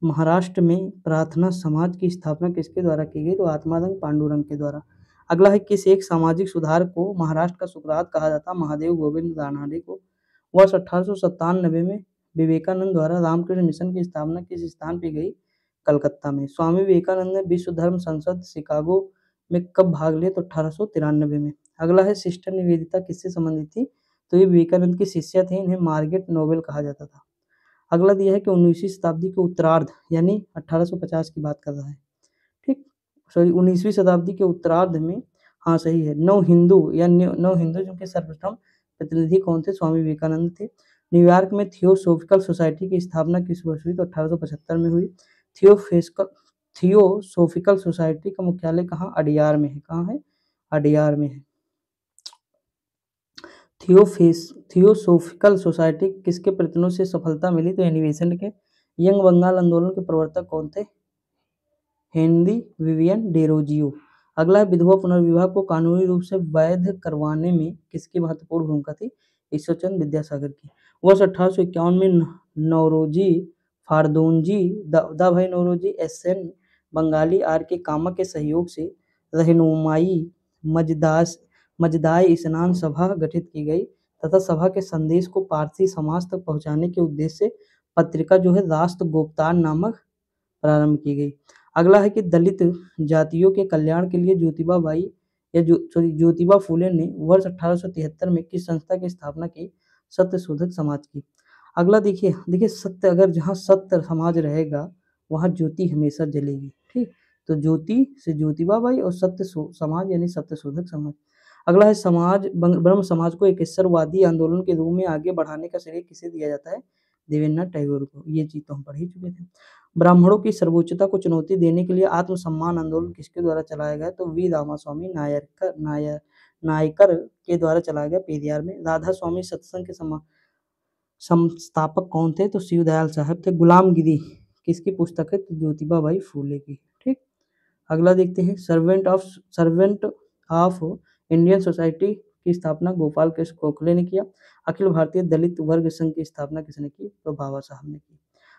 महाराष्ट्र में प्रार्थना समाज की स्थापना किसके द्वारा की गई? तो आत्मानंद पांडुरंग के द्वारा। अगला है, किस एक सामाजिक सुधार को महाराष्ट्र का सुकरात कहा जाता? महादेव गोविंद रानडे को। वर्ष 1897 में विवेकानंद द्वारा रामकृष्ण मिशन की स्थापना किस स्थान पर गई? कलकत्ता में। स्वामी विवेकानंद ने विश्व धर्म संसद शिकागो में कब भाग लिया? तो 1893 में। अगला है, सिस्टर निवेदिता किससे संबंधित थी? तो ये विवेकानंद की शिष्या थी, इन्हें मार्गरेट नोबेल कहा जाता था। अगला दिया है कि 19वीं शताब्दी के उत्तरार्ध यानी 1850 की बात कर रहा है। ठीक, सॉरी 19वीं शताब्दी के उत्तरार्ध में, हाँ सही है, नव हिंदू के सर्वप्रथम प्रतिनिधि कौन थे? स्वामी विवेकानंद थे। न्यूयॉर्क में थियोसोफिकल सोसाइटी की स्थापना किस वर्ष हुई? तो 1875 में हुई। थियोसोफिकल सोसाइटी का मुख्यालय कहाँ? अडियार में है। कहाँ है? अडियार में है। थियोसोफिकल सोसाइटी किसके प्रयत्नों से सफलता मिली? तो एनिवेशन के। यंग बंगाल आंदोलन के प्रवर्तक कौन थे? Henry Vivian Derozio. अगला है, विधवा पुनर्विवाह को कानूनी रूप से वैध करवाने में किसकी महत्वपूर्ण भूमिका थी? ईश्वरचंद विद्यासागर की। वर्ष 1851 में नौरोजी फारदोंजी दादाभाई नौरोजी एसएन बंगाली आर के कामा के सहयोग से रहनुमाई मजदाए स्नान सभा गठित की गई तथा सभा के संदेश को पारसी समाज तक पहुंचाने के उद्देश्य से पत्रिका जो है राष्ट्र गोप्तान नामक प्रारंभ की गई। अगला है कि दलित जातियों के कल्याण के लिए ज्योतिबा फूले ने वर्ष 1873 में किस संस्था की स्थापना की? सत्य शोधक समाज की। अगला देखिए सत्य, अगर जहाँ सत्य समाज रहेगा वहाँ ज्योति हमेशा जलेगी। ठीक, तो ज्योति से ज्योतिबाबाई और सत्य समाज यानी सत्य शोधक समाज। अगला है, ब्रह्म समाज को एकेश्वरवादी आंदोलन के रूप में आगे बढ़ाने का श्रेय किसे दिया जाता है? देवेंद्रनाथ टैगोर को। ये चीज तो हम पढ़ ही चुके थे। ब्राह्मणों की सर्वोच्चता को चुनौती देने के लिए आत्मसम्मान आंदोलन किसके द्वारा चलाया गया? तो वी रामास्वामी नायकर के द्वारा चलाया गया, पेरियार में। राधा स्वामी सत्संग के संस्थापक कौन थे? तो शिवदयाल साहब थे। गुलामगिरी किसकी पुस्तक है? तो ज्योतिबाबाई फूले की। ठीक, अगला देखते हैं, सर्वेंट ऑफ इंडियन सोसाइटी की स्थापना गोपाल कृष्ण गोखले ने किया। अखिल भारतीय दलित वर्ग संघ की स्थापना किसने की? तो बाबा साहब ने की।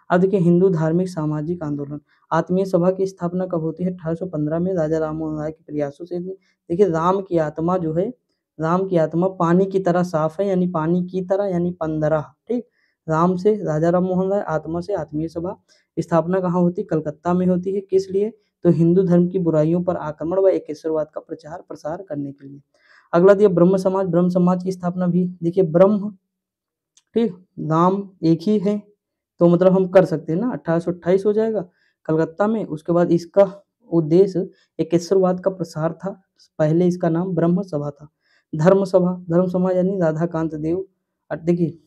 अब देखिए, हिंदू धार्मिक सामाजिक आंदोलन। आत्मीय सभा की स्थापना कब होती है? 1815 में राजा राम मोहन राय के प्रयासों से। देखिए, राम की आत्मा पानी की तरह साफ है, यानी पानी की तरह यानी 15। ठीक, राम से राजा राम मोहन राय, आत्मा से आत्मीय सभा। स्थापना कहाँ होती? कलकत्ता में होती है। किस लिए? तो हिंदू धर्म की बुराइयों पर आक्रमण व एकेश्वरवाद का प्रचार प्रसार करने के लिए। अगला दिया ब्रह्म समाज की स्थापना भी। देखिए, ब्रह्म, ठीक, राम एक ही है तो मतलब हम कर सकते हैं ना, 1828 हो जाएगा कलकत्ता में। उसके बाद इसका उद्देश्य एकेश्वरवाद का प्रसार था। पहले इसका नाम ब्रह्म सभा था। धर्म समाज यानी राधाकांत देव। देखिए,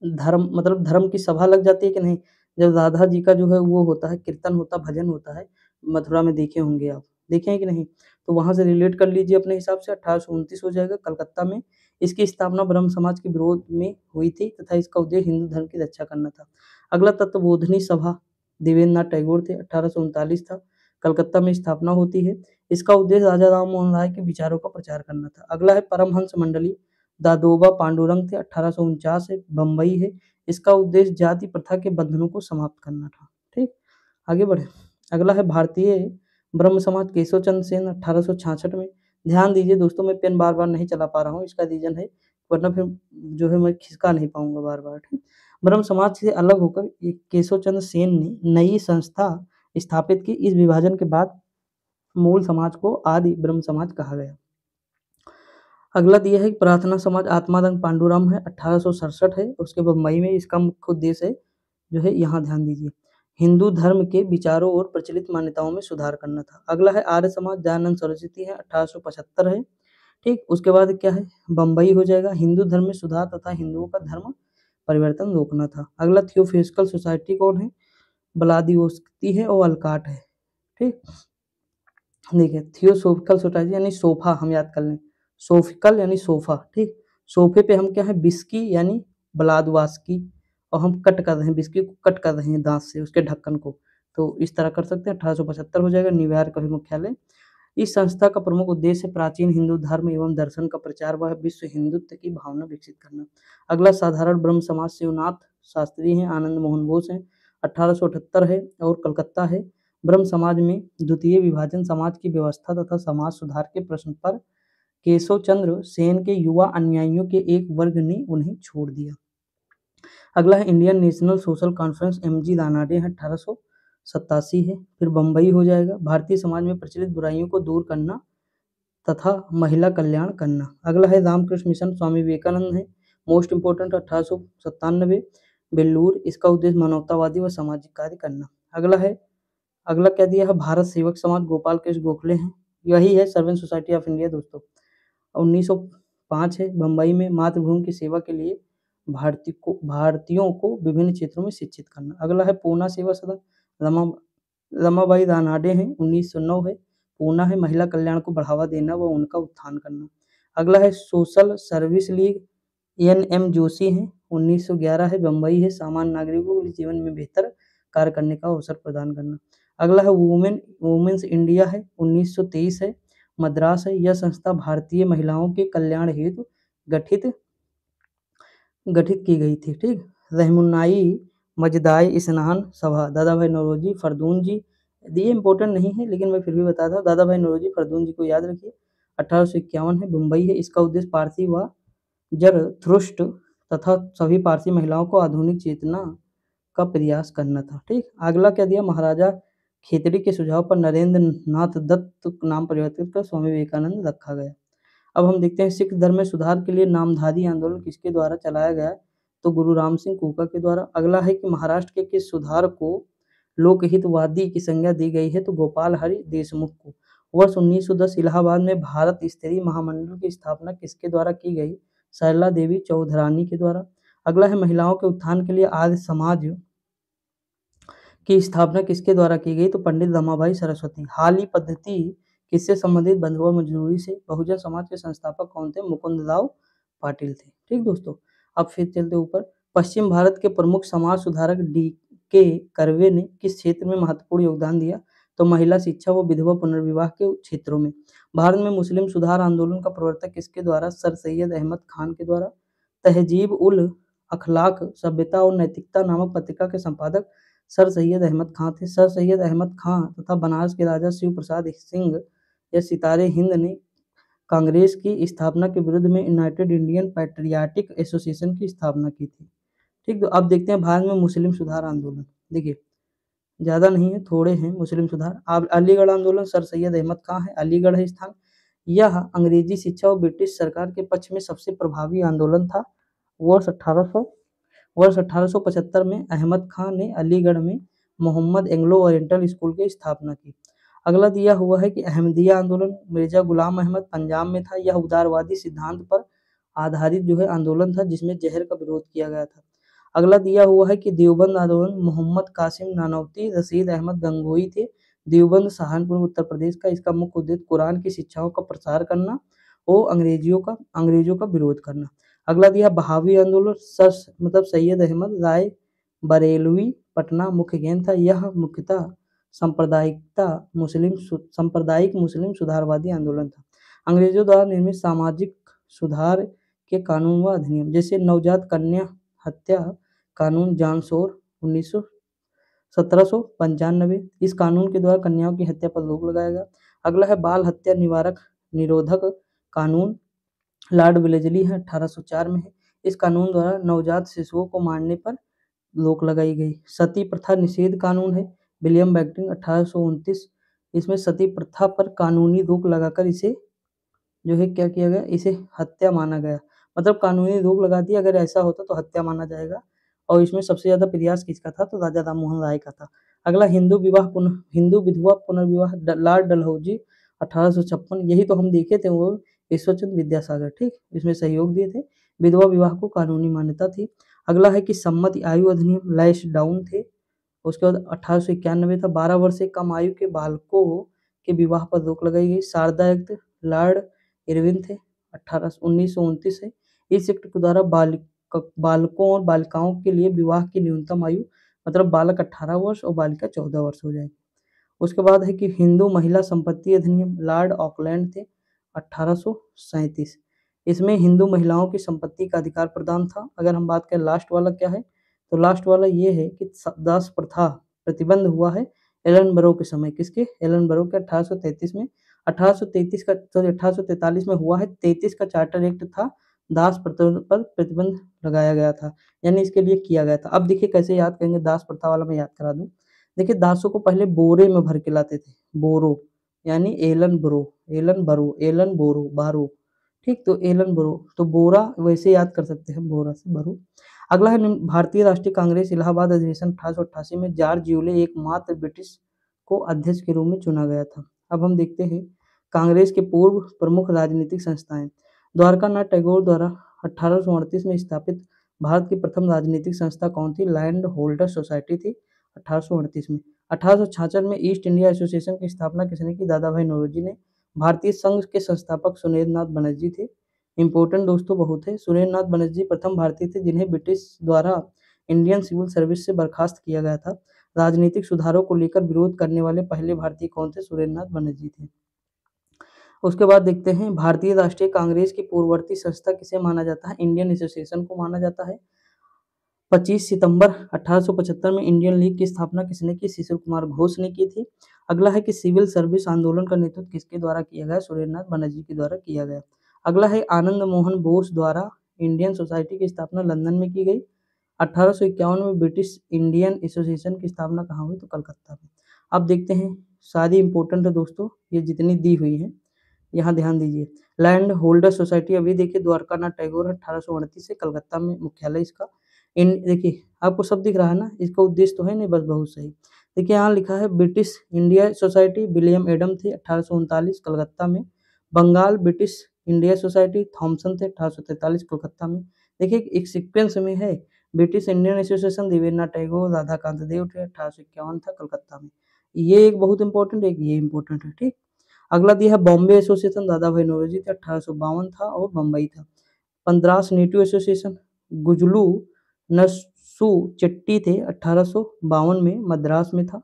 धर्म मतलब धर्म की सभा लग जाती है कि नहीं? जब राधा जी का जो है वो होता है, कीर्तन होता, भजन होता है, मथुरा में देखे होंगे आप, देखे हैं कि नहीं? तो वहां से रिलेट कर लीजिए अपने हिसाब से। 1829 हो जाएगा कलकत्ता में। इसकी स्थापना ब्रह्म समाज के विरोध में हुई थी तथा इसका उद्देश्य हिंदू धर्म की रक्षा करना था। अगला तत्वबोधिनी सभा देवेंद्रनाथ टैगोर थे, 1839 था, कलकत्ता में स्थापना होती है। इसका उद्देश्य राजा राम मोहन राय के विचारों का प्रचार करना था। अगला है परमहंस मंडली। दादोबा पांडुरंग थे, 1849 है, बम्बई है। इसका उद्देश्य जाति प्रथा के बंधनों को समाप्त करना था। ठीक, आगे बढ़े। अगला है भारतीय ब्रह्म समाज, केशव चंद्र सेन, 1866 में। ध्यान दीजिए दोस्तों, मैं पेन बार बार नहीं चला पा रहा हूँ, इसका रीजन है, वरना फिर जो है मैं खिसका नहीं पाऊंगा बार बार। ठीक, ब्रह्म समाज से अलग होकर केशव चंद्र सेन ने नई संस्था स्थापित की। इस विभाजन के बाद मूल समाज को आदि ब्रह्म समाज कहा गया। अगला दिया है प्रार्थना समाज, आत्मानंद पांडुरंग है, 1867 है, उसके बम्बई में। इसका मुख्य उद्देश्य है जो है, यहाँ ध्यान दीजिए, हिंदू धर्म के विचारों और प्रचलित मान्यताओं में सुधार करना था। अगला है आर्य समाज, दयानंद सरस्वती है, 1875 है। ठीक, उसके बाद क्या है, बम्बई हो जाएगा। हिंदू धर्म में सुधार तथा हिंदुओं का धर्म परिवर्तन रोकना था। अगला थियोफिजिकल सोसाइटी कौन है, ब्लादिवोस्की है और अल्काट है। ठीक, देखिए थियोसोफिकल सोसाइटी यानी सोफा, हम याद कर लें, सोफिकल यानी सोफा। ठीक, सोफे पे हम क्या है, बिस्की यानी ब्लादवास्की, और हम कट कर रहे हैं, बिस्की को कट कर रहे हैं दांत से, उसके ढक्कन को, तो इस तरह कर सकते हैं। 1875 हो जाएगा, न्यूयॉर्क का भी मुख्यालय। इस संस्था का प्रमुख उद्देश्य प्राचीन हिंदू धर्म एवं दर्शन का प्रचार व विश्व हिंदुत्व की भावना विकसित करना। अगला साधारण ब्रह्म समाज, शिवनाथ शास्त्री हैं, आनंद मोहन बोस हैं, 1878 है, और कलकत्ता है। ब्रह्म समाज में द्वितीय विभाजन, समाज की व्यवस्था तथा समाज सुधार के प्रश्न पर केशव चंद्र सेन के युवा अनुयायियों के एक वर्ग ने उन्हें छोड़ दिया। अगला है Indian national social conference, MG Ranade है, 1887 है। फिर बम्बई हो जाएगा, भारतीय समाज में प्रचलित बुराइयों को दूर करना तथा महिला कल्याण करना। अगला है रामकृष्ण मिशन, स्वामी विवेकानंद है, मोस्ट इंपोर्टेंट, 1897, बेल्लूर। इसका उद्देश्य मानवतावादी व सामाजिक कार्य करना। अगला क्या दिया है, भारत सेवक समाज, गोपाल कृष्ण गोखले हैं, यही है सर्वेंट सोसाइटी ऑफ इंडिया दोस्तों। 1905 है, बम्बई में। मातृभूमि की सेवा के लिए भारतीयों को विभिन्न क्षेत्रों में शिक्षित करना। अगला है पूना सेवा सदन, रमाबाई रानाडे हैं, 1909 है, पूना है, महिला कल्याण को बढ़ावा देना व उनका उत्थान करना। अगला है सोशल सर्विस लीग, एन.एम. जोशी हैं, 1911 है, बम्बई है, सामान्य नागरिकों को जीवन में बेहतर कार्य करने का अवसर प्रदान करना। अगला है वुमेन्स इंडिया है, 1923 है, मद्रास है। यह संस्था भारतीय महिलाओं के कल्याण हेतु गठित की गई थी। ठीक, रहमुन्नाई मजदाई स्नान सभा, दादा भाई नौरोजी फरदून जी, ये इंपॉर्टेंट नहीं है लेकिन मैं फिर भी बताता हूँ, दादा भाई नौरोजी फरदून जी को याद रखिए, 1851 है, मुंबई है। इसका उद्देश्य पारसी व जरथुस्ट्र तथा सभी पारसी महिलाओं को आधुनिक चेतना का प्रयास करना था। ठीक, अगला क्या दिया, महाराजा खेतड़ी के सुझाव पर नरेंद्र नाथ दत्त नाम परिवर्तित कर स्वामी विवेकानंद रखा गया। अब हम देखते हैं सिख धर्म में सुधार के लिए नामधारी आंदोलन किसके द्वारा चलाया गया, तो गुरु राम सिंह कूका के द्वारा। अगला है कि महाराष्ट्र के किस सुधार को लोकहितवादी की संज्ञा दी गई है, तो गोपाल हरि देशमुख को। वर्ष 1910 इलाहाबाद में भारत स्तरीय महामंडल की स्थापना किसके द्वारा की गई, सरला देवी चौधरानी के द्वारा। अगला है महिलाओं के उत्थान के लिए आर्य समाज की स्थापना किसके द्वारा की गई, तो पंडित रमाबाई सरस्वती। हाली पद्धति किससे संबंधित, बंधुआ मजदूरी से। बहुजन समाज के संस्थापक कौन थे, मुकुंदराव पाटिल थे। ठीक दोस्तों, अब फिर चलते ऊपर। पश्चिम भारत के प्रमुख समाज सुधारक डी.के. कर्वे ने किस क्षेत्र में महत्वपूर्ण योगदान दिया, तो महिला शिक्षा व विधवा पुनर्विवाह के क्षेत्रों में। भारत में मुस्लिम सुधार आंदोलन का प्रवर्तक किसके द्वारा, सर सैयद अहमद खान के द्वारा। तहजीब उल अखलाक, सभ्यता और नैतिकता नामक पत्रिका के संपादक सर सैयद अहमद खां थे। सर सैयद अहमद खां तथा बनारस के राजा शिव प्रसाद सिंह या सितारे हिंद ने कांग्रेस की स्थापना के विरुद्ध में यूनाइटेड इंडियन पैट्रियाटिक एसोसिएशन की स्थापना की थी। ठीक, तो अब देखते हैं भारत में मुस्लिम सुधार आंदोलन। देखिए ज़्यादा नहीं है, थोड़े हैं मुस्लिम सुधार। अब अलीगढ़ आंदोलन, सर सैयद अहमद खां है, अलीगढ़ है स्थान। यह अंग्रेजी शिक्षा और ब्रिटिश सरकार के पक्ष में सबसे प्रभावी आंदोलन था। वर्ष 1875 में अहमद खान ने अलीगढ़ में मोहम्मद एंग्लो ओरिएंटल स्कूल की स्थापना की। अगला दिया हुआ है कि अहमदिया आंदोलन, मिर्जा गुलाम अहमद, पंजाब में था। यह उदारवादी सिद्धांत पर आधारित जो है आंदोलन था, जिसमें जहर का विरोध किया गया था। अगला दिया हुआ है कि देवबंद आंदोलन, मोहम्मद कासिम नानवती, रशीद अहमद गंगोई थे। देवबंद सहारनपुर उत्तर प्रदेश का। इसका मुख्य उद्देश्य कुरान की शिक्षाओं का प्रसार करना और अंग्रेजों का विरोध करना। अगला दिया बहावी आंदोलन, सैयद अहमद राय बरेलवी, पटना मुख्य केंद्र था। यह मुख्यतः सांप्रदायिक मुस्लिम सुधारवादी आंदोलन था। अंग्रेजों द्वारा निर्मित सामाजिक सुधार के कानून व अधिनियम, जैसे नवजात कन्या हत्या कानून जानसोर 1795, इस कानून के द्वारा कन्याओं की हत्या पर रोक लगाया गया। अगला है बाल हत्या निवारक निरोधक कानून, लॉर्ड वेलेस्ली है 1804 में है। इस कानून द्वारा नवजात शिशुओं को मारने पर रोक लगाई गई। सती प्रथा निषेध कानून है, विलियम बेंटिंक 1829, इसमें सती प्रथा पर कानूनी रोक लगाकर इसे जो है क्या किया गया, इसे हत्या माना गया, मतलब कानूनी रोक लगा दी, अगर ऐसा होता तो हत्या माना जाएगा। और इसमें सबसे ज्यादा प्रयास किसका था, तो राजा राममोहन राय का था। अगला हिंदू विधवा पुनर्विवाह, लॉर्ड डलहौजी 1856, यही तो हम देखे थे, वो ईश्वरचंद्र विद्यासागर, ठीक, इसमें सहयोग दिए थे। विधवा विवाह को कानूनी मान्यता थी। अगला है कि सम्मति आयु अधिनियम, लैश डाउन थे। उसके बाद 1891 था, 12 वर्ष से कम आयु के बालकों के विवाह पर रोक लगाई गई। शारदा एक्ट, लॉर्ड इरविन थे 1929 है। इस एक्ट के द्वारा बालकों और बालिकाओं के लिए विवाह की न्यूनतम आयु, मतलब बालक 18 वर्ष और बालिका 14 वर्ष हो जाएगी। उसके बाद है कि हिंदू महिला संपत्ति अधिनियम, लॉर्ड ऑकलैंड थे 1837, इसमें हिंदू महिलाओं की संपत्ति का अधिकार प्रदान था। अगर हम बात करें लास्ट वाला क्या है, तो लास्ट वाला ये है कि दास प्रथा प्रतिबंध हुआ है एलन बरो के समय, किसके, एलन बरो के 1833 में, 1843 में हुआ है। 33 का चार्टर एक्ट था, दास प्रथा पर प्रतिबंध लगाया गया था, यानी इसके लिए किया गया था। अब देखिए कैसे याद करेंगे, दास प्रथा वाला मैं याद करा दूं। देखिए दासों को पहले बोरे में भर के लाते थे, बोरो यानी एलन बोरो बारो, ठीक, तो एलन बोरो, तो बोरा वैसे याद कर सकते हैं, बोरा से बरो। अगला है भारतीय राष्ट्रीय कांग्रेस इलाहाबाद अधिवेशन 1888 में जॉर्ज यूले एकमात्र ब्रिटिश को अध्यक्ष के रूप में चुना गया था। अब हम देखते हैं कांग्रेस के पूर्व प्रमुख राजनीतिक संस्थाएं। द्वारकानाथ टैगोर द्वारा 1838 में स्थापित भारत की प्रथम राजनीतिक संस्था कौन थी, लैंड होल्डर सोसाइटी थी 1838 में। 1866 में ईस्ट इंडिया एसोसिएशन की स्थापना किसने की, दादा भाई नौरोजी ने। भारतीय संघ के संस्थापक सुरेंद्रनाथ बनर्जी थे। इंपॉर्टेंट दोस्तों बहुत है, सुरेंद्रनाथ बनर्जी प्रथम भारतीय थे जिन्हें ब्रिटिश द्वारा इंडियन सिविल सर्विस से बर्खास्त किया गया था। राजनीतिक सुधारों को लेकर विरोध करने वाले पहले भारतीय कौन थे, सुरेंद्रनाथ बनर्जी थे। उसके बाद देखते हैं भारतीय राष्ट्रीय कांग्रेस की पूर्ववर्ती संस्था किसे माना जाता है, इंडियन एसोसिएशन को माना जाता है। 25 सितंबर 1875 में इंडियन लीग की स्थापना किसने की, शिशिर कुमार घोष ने की थी। अगला है कि सिविल सर्विस आंदोलन का नेतृत्व किसके द्वारा किया गया, सुरेंद्रनाथ बनर्जी के द्वारा किया गया। अगला है आनंद मोहन बोस द्वारा इंडियन सोसाइटी की स्थापना लंदन में की गई। 1851 में ब्रिटिश इंडियन एसोसिएशन की स्थापना कहाँ हुई, तो कलकत्ता में। अब देखते हैं, सारी इंपॉर्टेंट है दोस्तों, ये जितनी दी हुई है यहाँ ध्यान दीजिए। लैंड होल्डर सोसाइटी अभी देखिए द्वारकानाथ टैगोर 1838 से, कलकत्ता में मुख्यालय इसका। इन देखिए आपको सब दिख रहा है ना, इसका उद्देश्य तो है नहीं, बस बहुत सही। देखिए यहाँ लिखा है British India society, William Adam थे 1839 कलकत्ता में। Bengal British India society, Thomson थे 1843 कलकत्ता में। देखिए एक सीक्वेंस में है, British Indian association Debendranath Tagore Radhakant Deb थे 1851 था कलकत्ता में। ये एक बहुत इंपॉर्टेंट, एक ये इंपॉर्टेंट है, ठीक। अगला दिया है बॉम्बे एसोसिएशन, दादा भाई नौरोजी थे 1852 था और बम्बई था। मद्रास नेटिव एसोसिएशन, गुजलू नसु चेट्टी थे 1852 में, मद्रास में था।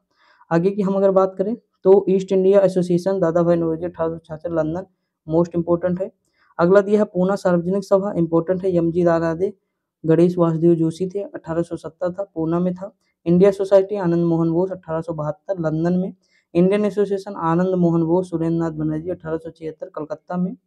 आगे की हम अगर बात करें तो ईस्ट इंडिया एसोसिएशन, दादा भाई नौरोजी 1866 लंदन, मोस्ट इंपोर्टेंट है। अगला दिया है पूना सार्वजनिक सभा, इंपोर्टेंट है, यमजी रानादे गणेश वासुदेव जोशी थे 1870 था, पूना में था। India society Anand Mohan Bose 1872 London में। इंडियन एसोसिएशन आनंद मोहन बोस सुरेंद्रनाथ बनर्जी 1876 कलकत्ता में।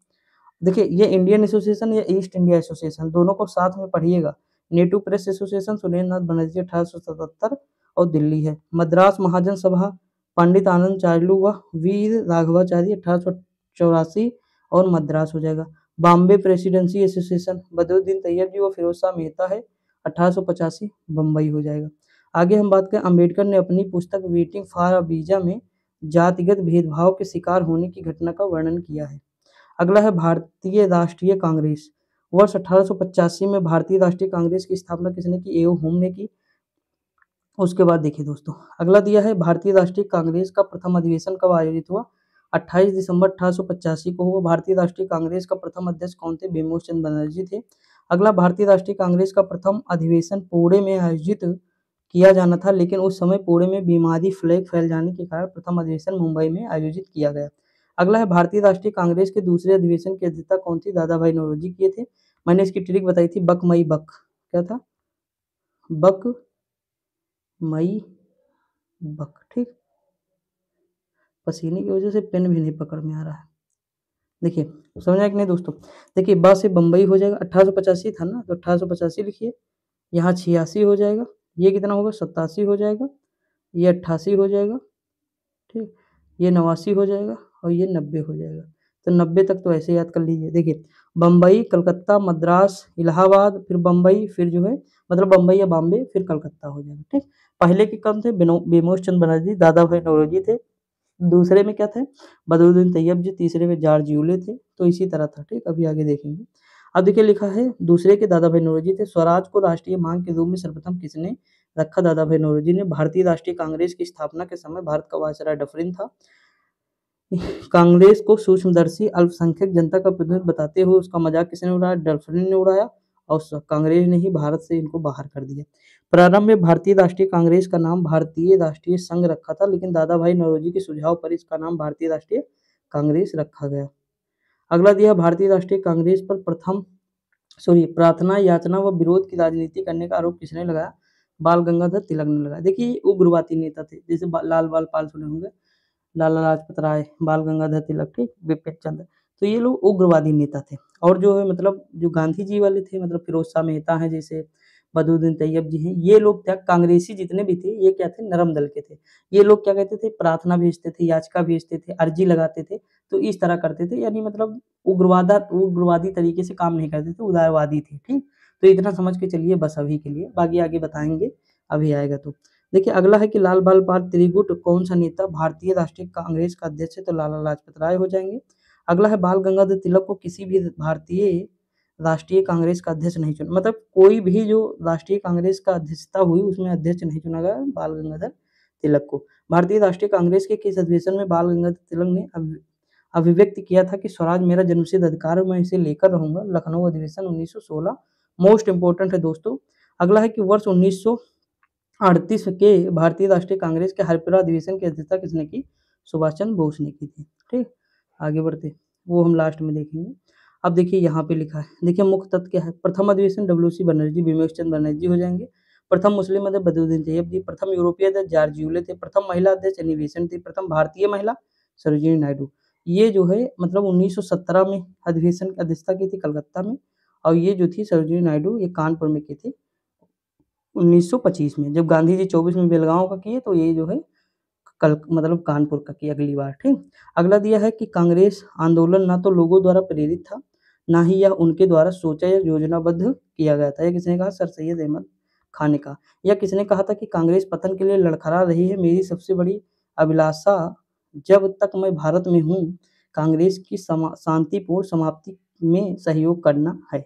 देखिए ये इंडियन एसोसिएशन या ईस्ट इंडिया एसोसिएशन दोनों को साथ में पढ़िएगा। Native press association Surendranath Banerjee 1877 और दिल्ली है। मद्रास महाजन सभा पंडित आनंद चार्लू व वीर राघवाचारी 1884 और मद्रास हो जाएगा। बॉम्बे प्रेसिडेंसी एसोसिएशन बदरुद्दीन तैयब जी व फिरोज शाह मेहता है 1885 बम्बई हो जाएगा। आगे हम बात करें, अम्बेडकर ने अपनी पुस्तक वेटिंग फॉर अ वीजा में जातिगत भेदभाव के शिकार होने की घटना का वर्णन किया है। अगला है भारतीय राष्ट्रीय कांग्रेस, वर्ष 1885 में भारतीय राष्ट्रीय कांग्रेस की स्थापना किसने की, एओ होम ने की। उसके बाद देखिए दोस्तों अगला दिया है भारतीय राष्ट्रीय कांग्रेस का प्रथम अधिवेशन कब आयोजित हुआ, 28 दिसंबर 1885 को हुआ। भारतीय राष्ट्रीय कांग्रेस का प्रथम अध्यक्ष कौन थे, बिमोश चंद्र बनर्जी थे। अगला भारतीय राष्ट्रीय कांग्रेस का प्रथम अधिवेशन पुणे में आयोजित किया जाना था, लेकिन उस समय पुणे में बीमारी फ्लैग फैल जाने के कारण प्रथम अधिवेशन मुंबई में आयोजित किया गया। अगला है भारतीय राष्ट्रीय कांग्रेस के दूसरे अधिवेशन की अध्यक्षता कौन थी, दादा भाई नौरोजी किए थे। मैंने इसकी ट्रिक बताई थी, बक मई बक, क्या था, बक मई बक, ठीक। पसीने की वजह से पेन भी नहीं पकड़ में आ रहा है। देखिए समझ कि नहीं दोस्तों। देखिए बा से बम्बई हो जाएगा, 1885 था ना, तो 1885 लिखिए, यहाँ 86 हो जाएगा, ये कितना होगा 87 हो जाएगा, ये 88 हो जाएगा, ठीक, ये 89 हो जाएगा और ये 90 हो जाएगा। तो 90 तक तो ऐसे याद कर लीजिए। देखिए बम्बई, कलकत्ता, मद्रास, इलाहाबाद, फिर बम्बई, फिर जो है मतलब बम्बई या बॉम्बे, फिर कलकत्ता हो जाएगा, ठीक। पहले के कौन थे, बिमोश चंद्र बनर्जी, दादा भाई नौरोजी थे, दूसरे में क्या थे, बदरुद्दीन तैयब जी, तीसरे में जॉर्ज यूले थे। तो इसी तरह था, ठीक। अभी आगे देखेंगे। अब देखिए लिखा है दूसरे के दादा भाई नौरोजी थे। स्वराज को राष्ट्रीय मांग के रूप में सर्वप्रथम किसने रखा, दादा भाई नौरोजी ने। भारतीय राष्ट्रीय कांग्रेस की स्थापना के समय भारत का वायसराय डफरिन था। कांग्रेस को सूक्ष्मदर्शी अल्पसंख्यक जनता का प्रतिनिधि बताते हुए उसका मजाक किसने उड़ाया, डफरिन ने उड़ाया, और कांग्रेस ने ही भारत से इनको बाहर कर दिया। प्रारंभ में भारतीय राष्ट्रीय कांग्रेस का नाम भारतीय राष्ट्रीय संघ रखा था, लेकिन दादा भाई नौरोजी के सुझाव पर इसका नाम भारतीय राष्ट्रीय कांग्रेस रखा गया। अगला दिया, भारतीय राष्ट्रीय कांग्रेस पर प्रार्थना, याचना व विरोध की राजनीति करने का आरोप किसने लगाया, बाल गंगाधर तिलक ने लगाया। देखिए उग्रवादी नेता थे, जैसे लाल बाल पाल सुने होंगे, लाला लाजपत राय, बाल गंगाधर तिलक, ठीक, विपिन चंद्र, तो ये लोग उग्रवादी नेता थे। और जो है मतलब जो गांधी जी वाले थे, मतलब फिरोज शाह मेहता हैं, जैसे बदरुद्दीन तैयब जी हैं, ये लोग क्या कांग्रेसी जितने भी थे, ये क्या थे, नरम दल के थे। ये लोग क्या कहते थे, प्रार्थना भेजते थे, याचिका भेजते थे, अर्जी लगाते थे, तो इस तरह करते थे, यानी मतलब उग्रवादी तरीके से काम नहीं करते थे, उदारवादी थे, ठीक। तो इतना समझ के चलिए बस अभी के लिए, बाकी आगे बताएंगे अभी आएगा तो। देखिए अगला है कि लाल बाल पाल त्रिगुट कौन सा नेता भारतीय राष्ट्रीय कांग्रेस का अध्यक्ष है, तो लाला लाजपत राय हो जाएंगे। अगला है बाल गंगाधर तिलक को किसी भी भारतीय राष्ट्रीय कांग्रेस का अध्यक्ष नहीं चुना, मतलब कोई भी जो राष्ट्रीय कांग्रेस का अध्यक्षता हुई उसमें अध्यक्ष नहीं चुना गया बाल गंगाधर तिलक को। भारतीय राष्ट्रीय कांग्रेस के किस अधिवेशन में बाल गंगाधर तिलक ने अभिव्यक्त किया था कि स्वराज मेरा जन्मसिद्ध अधिकार है, मैं इसे लेकर रहूंगा, लखनऊ अधिवेशन 1916 मोस्ट इंपोर्टेंट है दोस्तों। अगला है कि वर्ष 1938 के भारतीय राष्ट्रीय कांग्रेस के हरिपुरा अधिवेशन की अध्यक्षता किसने की, सुभाष चंद्र बोस ने की थी, ठीक। आगे बढ़ते, वो हम लास्ट में देखेंगे। अब देखिए यहाँ पे लिखा है, देखिए मुख्य तथ्य क्या है, प्रथम अधिवेशन डब्ल्यूसी बनर्जी, बिमोश चंद्र बनर्जी हो जाएंगे। प्रथम मुस्लिम अध्यक्ष बदरुद्दीन तैयब जी, प्रथम यूरोपीय अध्यक्ष जॉर्ज यूले थे, प्रथम महिला अध्यक्ष एनी बेसेंट थी, प्रथम भारतीय महिला सरोजिनी नायडू। ये जो है मतलब 1917 में अधिवेशन की अध्यक्षता की थी कलकत्ता में, और ये जो थी सरोजिनी नायडू ये कानपुर में की थी 1925 में। जब गांधी जी 24 में बेलगांव का किए, तो ये जो है कल मतलब कानपुर का किया अगली बार, ठीक। अगला दिया है कि कांग्रेस आंदोलन ना तो लोगों द्वारा प्रेरित था, ना ही यह उनके द्वारा सोचा या योजनाबद्ध किया गया था। यह किसने कहा, सर सैयद अहमद खान ने कहा। यह किसने कहा था कि कांग्रेस पतन के लिए लड़खड़ा रही है, मेरी सबसे बड़ी अभिलाषा जब तक मैं भारत में हूँ कांग्रेस की शांतिपूर्ण समाप्ति में सहयोग करना है,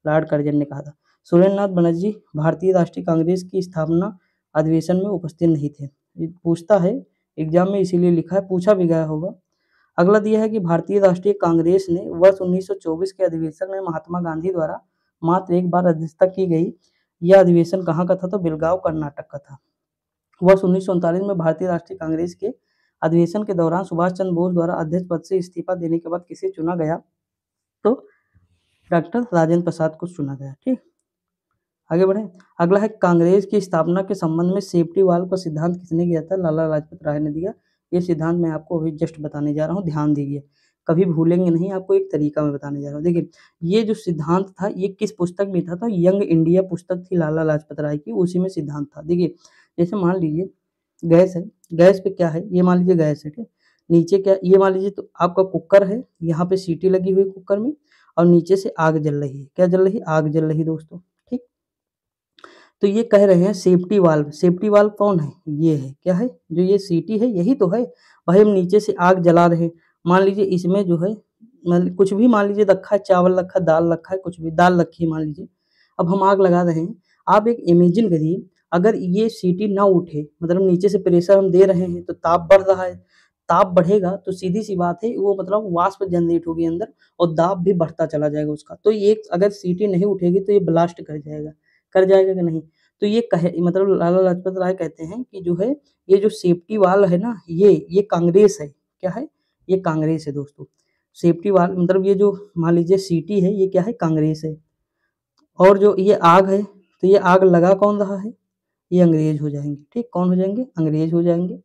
लॉर्ड कर्जन ने कहा था। सुरेंद्र नाथ बनर्जी भारतीय राष्ट्रीय कांग्रेस की स्थापना अधिवेशन में उपस्थित नहीं थे। पूछता है एग्जाम में, इसीलिए लिखा है, पूछा भी गया होगा। अगला दिया है कि भारतीय राष्ट्रीय कांग्रेस ने वर्ष 1924 के अधिवेशन में महात्मा गांधी द्वारा मात्र एक बार अध्यक्षता की गई। यह अधिवेशन कहाँ का था, तो बेलगांव कर्नाटक का था। वर्ष 1939 में भारतीय राष्ट्रीय कांग्रेस के अधिवेशन के दौरान सुभाष चंद्र बोस द्वारा अध्यक्ष पद से इस्तीफा देने के बाद किसे चुना गया, तो डॉक्टर राजेंद्र प्रसाद को चुना गया, ठीक। आगे बढ़े। अगला है कांग्रेस की स्थापना के संबंध में सेफ्टी वाल्व का सिद्धांत किसने दिया था, लाला लाजपत राय ने दिया। ये सिद्धांत मैं आपको अभी जस्ट बताने जा रहा हूँ, ध्यान दीजिए, कभी भूलेंगे नहीं, आपको एक तरीका में बताने जा रहा हूँ। देखिए ये जो सिद्धांत था ये किस पुस्तक में था, तो यंग इंडिया पुस्तक थी लाला लाजपत राय की, उसी में सिद्धांत था। देखिए जैसे मान लीजिए गैस है, गैस पे क्या है, ये मान लीजिए गैस है, ठीक। नीचे क्या, ये मान लीजिए तो आपका कुकर है, यहाँ पे सीटी लगी हुई कुकर में, और नीचे से आग जल रही है, क्या जल रही, आग जल रही दोस्तों, ठीक। तो ये कह रहे हैं सेफ्टी वाल्व, सेफ्टी वाल्व कौन है, ये है, क्या है, जो ये सीटी है यही तो है भाई। हम नीचे से आग जला रहे हैं, मान लीजिए इसमें जो है कुछ भी मान लीजिए रखा है, चावल रखा है, दाल रखा है, कुछ भी दाल रखी है मान लीजिए, अब हम आग लगा रहे हैं। आप एक इमेजिन करिए, अगर ये सीटी ना उठे, मतलब नीचे से प्रेशर हम दे रहे हैं तो ताप बढ़ रहा है, ताप बढ़ेगा तो सीधी सी बात है वो मतलब वाष्प जनरेट होगी अंदर, और दाब भी बढ़ता चला जाएगा उसका। तो ये अगर सीटी नहीं उठेगी तो ये ब्लास्ट कर जाएगा कि नहीं। तो ये कहे मतलब लाला लाजपत राय कहते हैं कि जो है ये जो सेफ्टी वाल है ना, ये कांग्रेस है, क्या है, ये कांग्रेस है दोस्तों। सेफ्टी वाल मतलब ये जो मान लीजिए सीटी है, ये क्या है, कांग्रेस है। और जो ये आग है, तो ये आग लगा कौन रहा है, ये अंग्रेज हो जाएंगे। ठीक, कौन हो जाएंगे, अंग्रेज हो जाएंगे।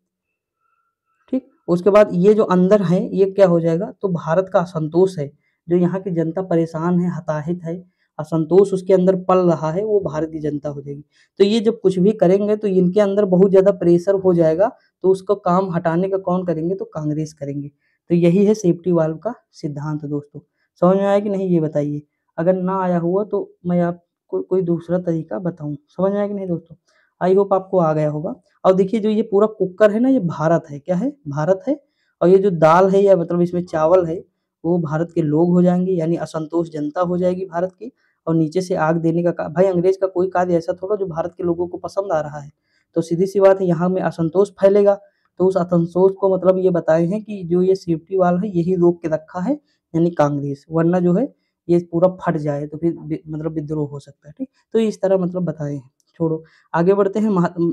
ठीक, उसके बाद ये जो अंदर है ये क्या हो जाएगा, तो भारत का असंतोष है, जो यहाँ की जनता परेशान है, हताहित है, असंतोष उसके अंदर पल रहा है, वो भारत की जनता हो जाएगी। तो ये जब कुछ भी करेंगे तो इनके अंदर बहुत ज़्यादा प्रेशर हो जाएगा, तो उसको काम हटाने का कौन करेंगे, तो कांग्रेस करेंगे। तो यही है सेफ्टी वाल्व का सिद्धांत दोस्तों। समझ में आया कि नहीं ये बताइए। अगर ना आया हुआ तो मैं आपको कोई दूसरा तरीका बताऊँ। समझ में आया कि नहीं दोस्तों। आई होप आपको आ गया होगा। और देखिए जो ये पूरा कुकर है ना, ये भारत है, क्या है, भारत है। और ये जो दाल है या मतलब इसमें चावल है, वो भारत के लोग हो जाएंगे, यानी असंतोष जनता हो जाएगी भारत की। और नीचे से आग देने का भाई अंग्रेज का कोई कार्य ऐसा थोड़ा जो भारत के लोगों को पसंद आ रहा है। तो सीधी सी बात है, यहाँ में असंतोष फैलेगा। तो उस असंतोष को मतलब ये बताए हैं कि जो ये सेफ्टी वाल है यही रोक के रखा है, यानी कांग्रेस, वरना जो है ये पूरा फट जाए तो फिर मतलब विद्रोह हो सकता है। ठीक, तो इस तरह मतलब बताए हैं। छोड़ो, आगे बढ़ते हैं।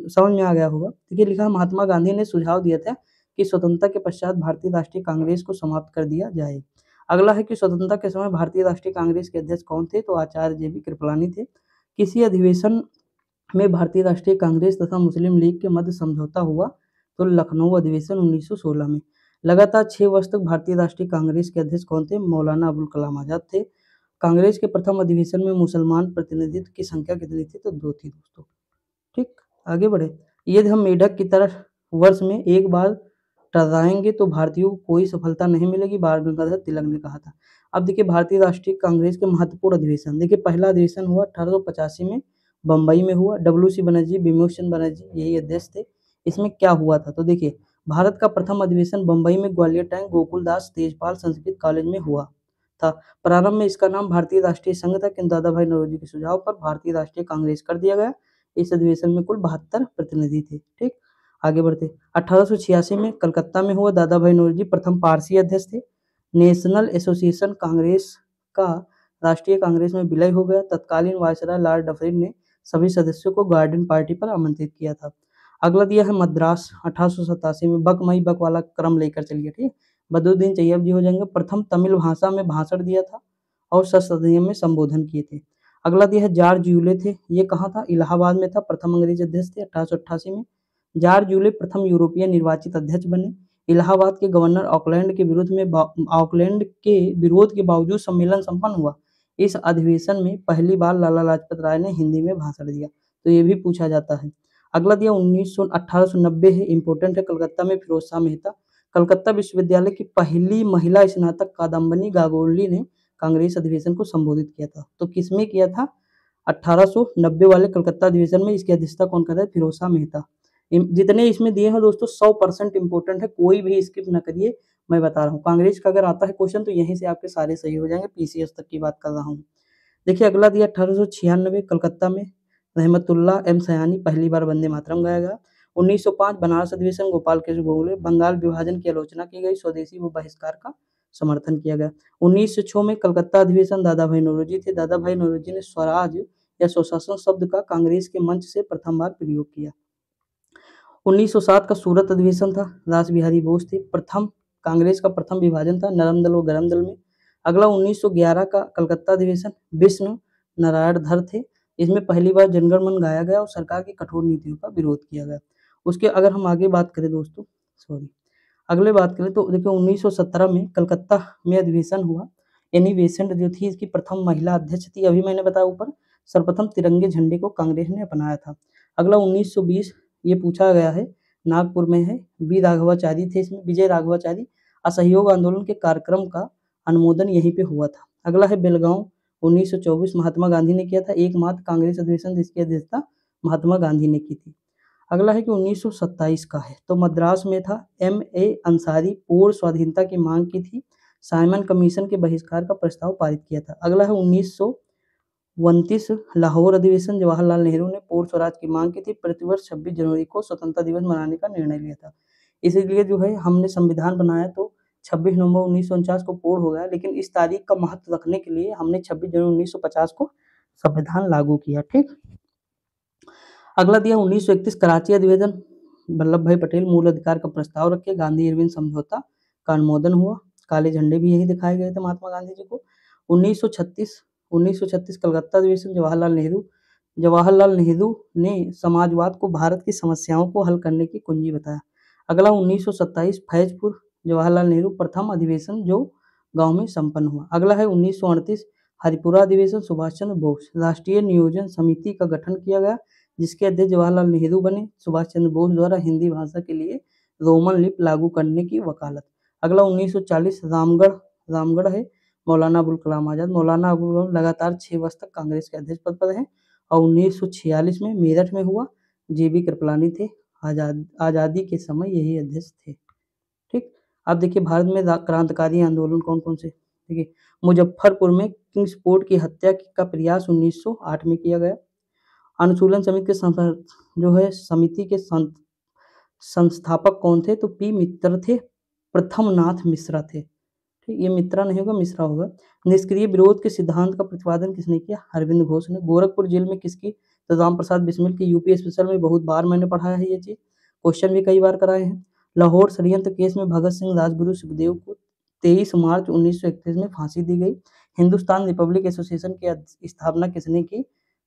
समझ में आ गया होगा। देखिए लिखा, महात्मा गांधी ने सुझाव दिया था कि स्वतंत्रता के पश्चात भारतीय राष्ट्रीय कांग्रेस को समाप्त कर दिया जाए। अगला है कि स्वतंत्रता के समय भारतीय राष्ट्रीय कांग्रेस के अध्यक्ष कौन थे, तो आचार्य JB कृपलानी थे। किसी अधिवेशन में भारतीय राष्ट्रीय कांग्रेस तथा मुस्लिम लीग के मध्य समझौता हुआ, तो लखनऊ अधिवेशन 1916 में। लगातार 6 वर्ष तक भारतीय राष्ट्रीय कांग्रेस के अध्यक्ष कौन थे, मौलाना अबुल कलाम आजाद थे। कांग्रेस के प्रथम अधिवेशन में मुसलमान प्रतिनिधित्व की संख्या कितनी थी, तो 2 थी दोस्तों। ठीक, आगे बढ़े। यदि हम मेढक की तरह वर्ष में एक बार टर्राएंगे तो भारतीयों को कोई सफलता नहीं मिलेगी, बाल गंगाधर तिलक ने कहा था। अब देखिए भारतीय राष्ट्रीय कांग्रेस के महत्वपूर्ण अधिवेशन, देखिए पहला अधिवेशन हुआ 1885 में, बम्बई में हुआ। WC बनर्जी, बिमोशन बनर्जी यही अध्यक्ष थे। इसमें क्या हुआ था, तो देखिए भारत का प्रथम अधिवेशन बम्बई में ग्वालियर टाइम गोकुलदास तेजपाल संस्कृत कॉलेज में हुआ था। प्रारंभ में इसका नाम भारतीय राष्ट्रीय संघ था, किंतु दादा भाई नौरोजी के सुझाव पर भारतीय राष्ट्रीय कांग्रेस कर दिया गया। इस अधिवेशन में कुल 72 प्रतिनिधि थे। ठीक, आगे बढ़ते। 1886 में कलकत्ता में हुआ। दादा भाई नौरोजी प्रथम पारसी अध्यक्ष थे। नेशनल एसोसिएशन कांग्रेस का राष्ट्रीय कांग्रेस में विलय हो गया। तत्कालीन वायसराय लॉर्ड डफरिन ने सभी सदस्यों को गार्डन पार्टी पर आमंत्रित किया था। अगला दिया है मद्रास 1887 में। बक मई बक वाला क्रम लेकर चलिए। ठीक, बदरुद्दीन तैयब जी हो जाएंगे। प्रथम तमिल भाषा में भाषण दिया था और संसदीय में संबोधन किए थे। अगला दिया है जॉर्ज यूले थे। ये कहाँ था, इलाहाबाद में था। प्रथम अंग्रेज अध्यक्ष थे 1888 में। जॉर्ज यूले प्रथम यूरोपीय निर्वाचित अध्यक्ष बने। इलाहाबाद के गवर्नर ऑकलैंड के विरोध के बावजूद सम्मेलन संपन्न हुआ। इस अधिवेशन में पहली बार लाला लाजपत राय ने हिंदी में भाषण दिया, तो ये भी पूछा जाता है। अगला दिया 1890 है, इंपॉर्टेंट है। कलकत्ता में फिरोज शाह मेहता। कलकत्ता विश्वविद्यालय की पहली महिला स्नातक कादम्बनी गांगुली ने कांग्रेस अधिवेशन को संबोधित किया था। तो किसमें किया था, 1890 वाले कलकत्ता अधिवेशन में। इसकी अध्यक्षता कौन कर रहा है, फिरोज शाह मेहता। जितने इसमें दिए हैं दोस्तों 100% इंपॉर्टेंट है, कोई भी स्किप ना करिए। मैं बता रहा हूँ कांग्रेस का अगर आता है क्वेश्चन तो यहीं से आपके सारे सही हो जाएंगे। PCS तक की बात कर रहा हूँ। देखिए अगला दिया 1896 कलकत्ता में रहमतुल्लाह एम सयानी पहली बार वंदे मातरम गाया गया। 1905 बनारस अधिवेशन गोपाल कृष्ण गोखले। बंगाल विभाजन की आलोचना की गई। स्वदेशी व बहिष्कार का समर्थन किया गया। 1906 में कलकत्ता अधिवेशन दादा भाई नौरोजी थे। दादा भाई नौरोजी ने स्वराज या स्वशासन शब्द का कांग्रेस के मंच से प्रथम बार प्रयोग किया। 1907 का सूरत अधिवेशन था। रास बिहारी बोस थे। प्रथम कांग्रेस का प्रथम विभाजन था नरम दल व गरम दल में। अगला 1911 का कलकत्ता अधिवेशन विष्णु नारायण धर थे। इसमें पहली बार जनगण मन गाया गया और सरकार की कठोर नीतियों का विरोध किया गया। उसके अगर हम आगे बात करें दोस्तों, अगले बात करें तो देखिए 1917 में कलकत्ता में अधिवेशन हुआ। एनी बेसेंट जो थी इसकी प्रथम महिला अध्यक्ष थी। अभी मैंने बताया ऊपर, सर्वप्रथम तिरंगे झंडे को कांग्रेस ने अपनाया था। अगला 1920 ये पूछा गया है, नागपुर में है। वी राघवाचारी थे इसमें, विजय राघवाचारी। असहयोग आंदोलन के कार्यक्रम का अनुमोदन यहीं पे हुआ था। अगला है बेलगांव 1924 महात्मा गांधी ने किया था। एकमात्र कांग्रेस अधिवेशन जिसकी अध्यक्षता महात्मा गांधी ने की थी। अगला है कि 1927 का है, तो मद्रास में था। MA अंसारी पूर्ण स्वाधीनता की मांग की थी। साइमन कमीशन के बहिष्कार का प्रस्ताव पारित किया था। अगला है 1929 लाहौर अधिवेशन। जवाहरलाल नेहरू ने पूर्ण स्वराज की मांग की थी। प्रतिवर्ष 26 जनवरी को स्वतंत्रता दिवस मनाने का निर्णय लिया था। इसीलिए जो है हमने संविधान बनाया तो 26 नवंबर 1949 को पूर्ण हो गया, लेकिन इस तारीख का महत्व रखने के लिए हमने 26 जनवरी 1950 को संविधान लागू किया। ठीक, अगला दिया 1931 कराची अधिवेशन। वल्लभ भाई पटेल मूल अधिकार का प्रस्ताव रखे। गांधी इरविन समझौता का अनुमोदन हुआ। काले झंडे भी यही दिखाए गए थे महात्मा गांधी जी को। 1936 1936 कलकत्ता अधिवेशन, जवाहरलाल नेहरू ने समाजवाद को भारत की समस्याओं को हल करने की कुंजी बताया। अगला 1927 फैजपुर जवाहरलाल नेहरू प्रथम अधिवेशन जो गांव में संपन्न हुआ। अगला है 1938 हरिपुरा अधिवेशन, सुभाष चंद्र बोस। राष्ट्रीय नियोजन समिति का गठन किया गया जिसके अध्यक्ष जवाहरलाल नेहरू बने। सुभाष चंद्र बोस द्वारा हिंदी भाषा के लिए रोमन लिपि लागू करने की वकालत। अगला 1940 रामगढ़ है मौलाना अबुल कलाम आजाद। मौलाना अबुल कलाम लगातार 6 वर्ष तक कांग्रेस के अध्यक्ष पद पर रहे और 1946 में मेरठ में हुआ। JB कृपलानी थे, आजादी के समय यही अध्यक्ष थे। ठीक, अब देखिए भारत में क्रांतिकारी आंदोलन कौन कौन से। देखिए मुजफ्फरपुर में किंग्स पोर्ट की हत्या का प्रयास 1908 में किया गया। अनुशूलन समिति के समिति के संस्थापक कौन थे, तो P मित्र थे, प्रथमनाथ मिश्रा थे। ठीक, ये मित्रा नहीं होगा, मिश्रा होगा। निष्क्रिय विरोध के सिद्धांत का प्रतिपादन किसने किया, अरविंद घोष ने। गोरखपुर जेल में किसकी, तो राम प्रसाद बिस्मिल की। यूपी स्पेशल में बहुत बार मैंने पढ़ाया है ये चीज, क्वेश्चन भी कई बार कराए हैं। लाहौर षड्यंत्र केस में भगत सिंह, राजगुरु सुखदेव को 23 मार्च 1931 में फांसी दी गई। हिंदुस्तान रिपब्लिक एसोसिएशन की स्थापना किसने की,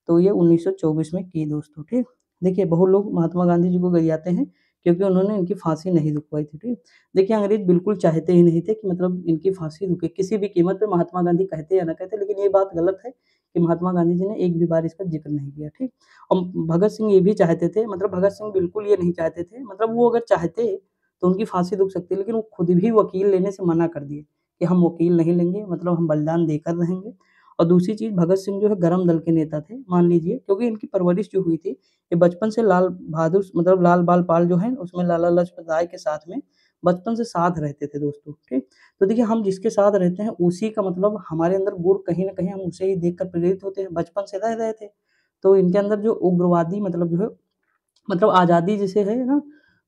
तो ये 1924 में की दोस्तों। ठीक, देखिए बहुत लोग महात्मा गांधी जी को गरियाते हैं क्योंकि उन्होंने इनकी फांसी नहीं रुकवाई थी। ठीक, देखिए अंग्रेज बिल्कुल चाहते ही नहीं थे कि मतलब इनकी फांसी रुके किसी भी कीमत पे, महात्मा गांधी कहते या ना कहते, लेकिन ये बात गलत है कि महात्मा गांधी जी ने एक भी बार इसका जिक्र नहीं किया। ठीक, और भगत सिंह ये भी चाहते थे, मतलब भगत सिंह बिल्कुल ये नहीं चाहते थे, मतलब वो अगर चाहते तो उनकी फांसी रुक सकती, लेकिन वो खुद भी वकील लेने से मना कर दिए कि हम वकील नहीं लेंगे, मतलब हम बलिदान देकर रहेंगे। और दूसरी चीज, भगत सिंह जो है गरम दल के नेता थे, मान लीजिए, क्योंकि इनकी परवरिश जो हुई थी, ये बचपन से लाल बाल पाल जो है उसमें लाला लाजपत राय के साथ में बचपन से साथ रहते थे दोस्तों। ठीक, तो देखिए हम जिसके साथ रहते हैं उसी का मतलब हमारे अंदर गुण कहीं ना कहीं हम उसे ही देखकर प्रेरित होते हैं, बचपन से रह रहे थे। तो इनके अंदर जो उग्रवादी मतलब जो है, मतलब आज़ादी जिसे है ना,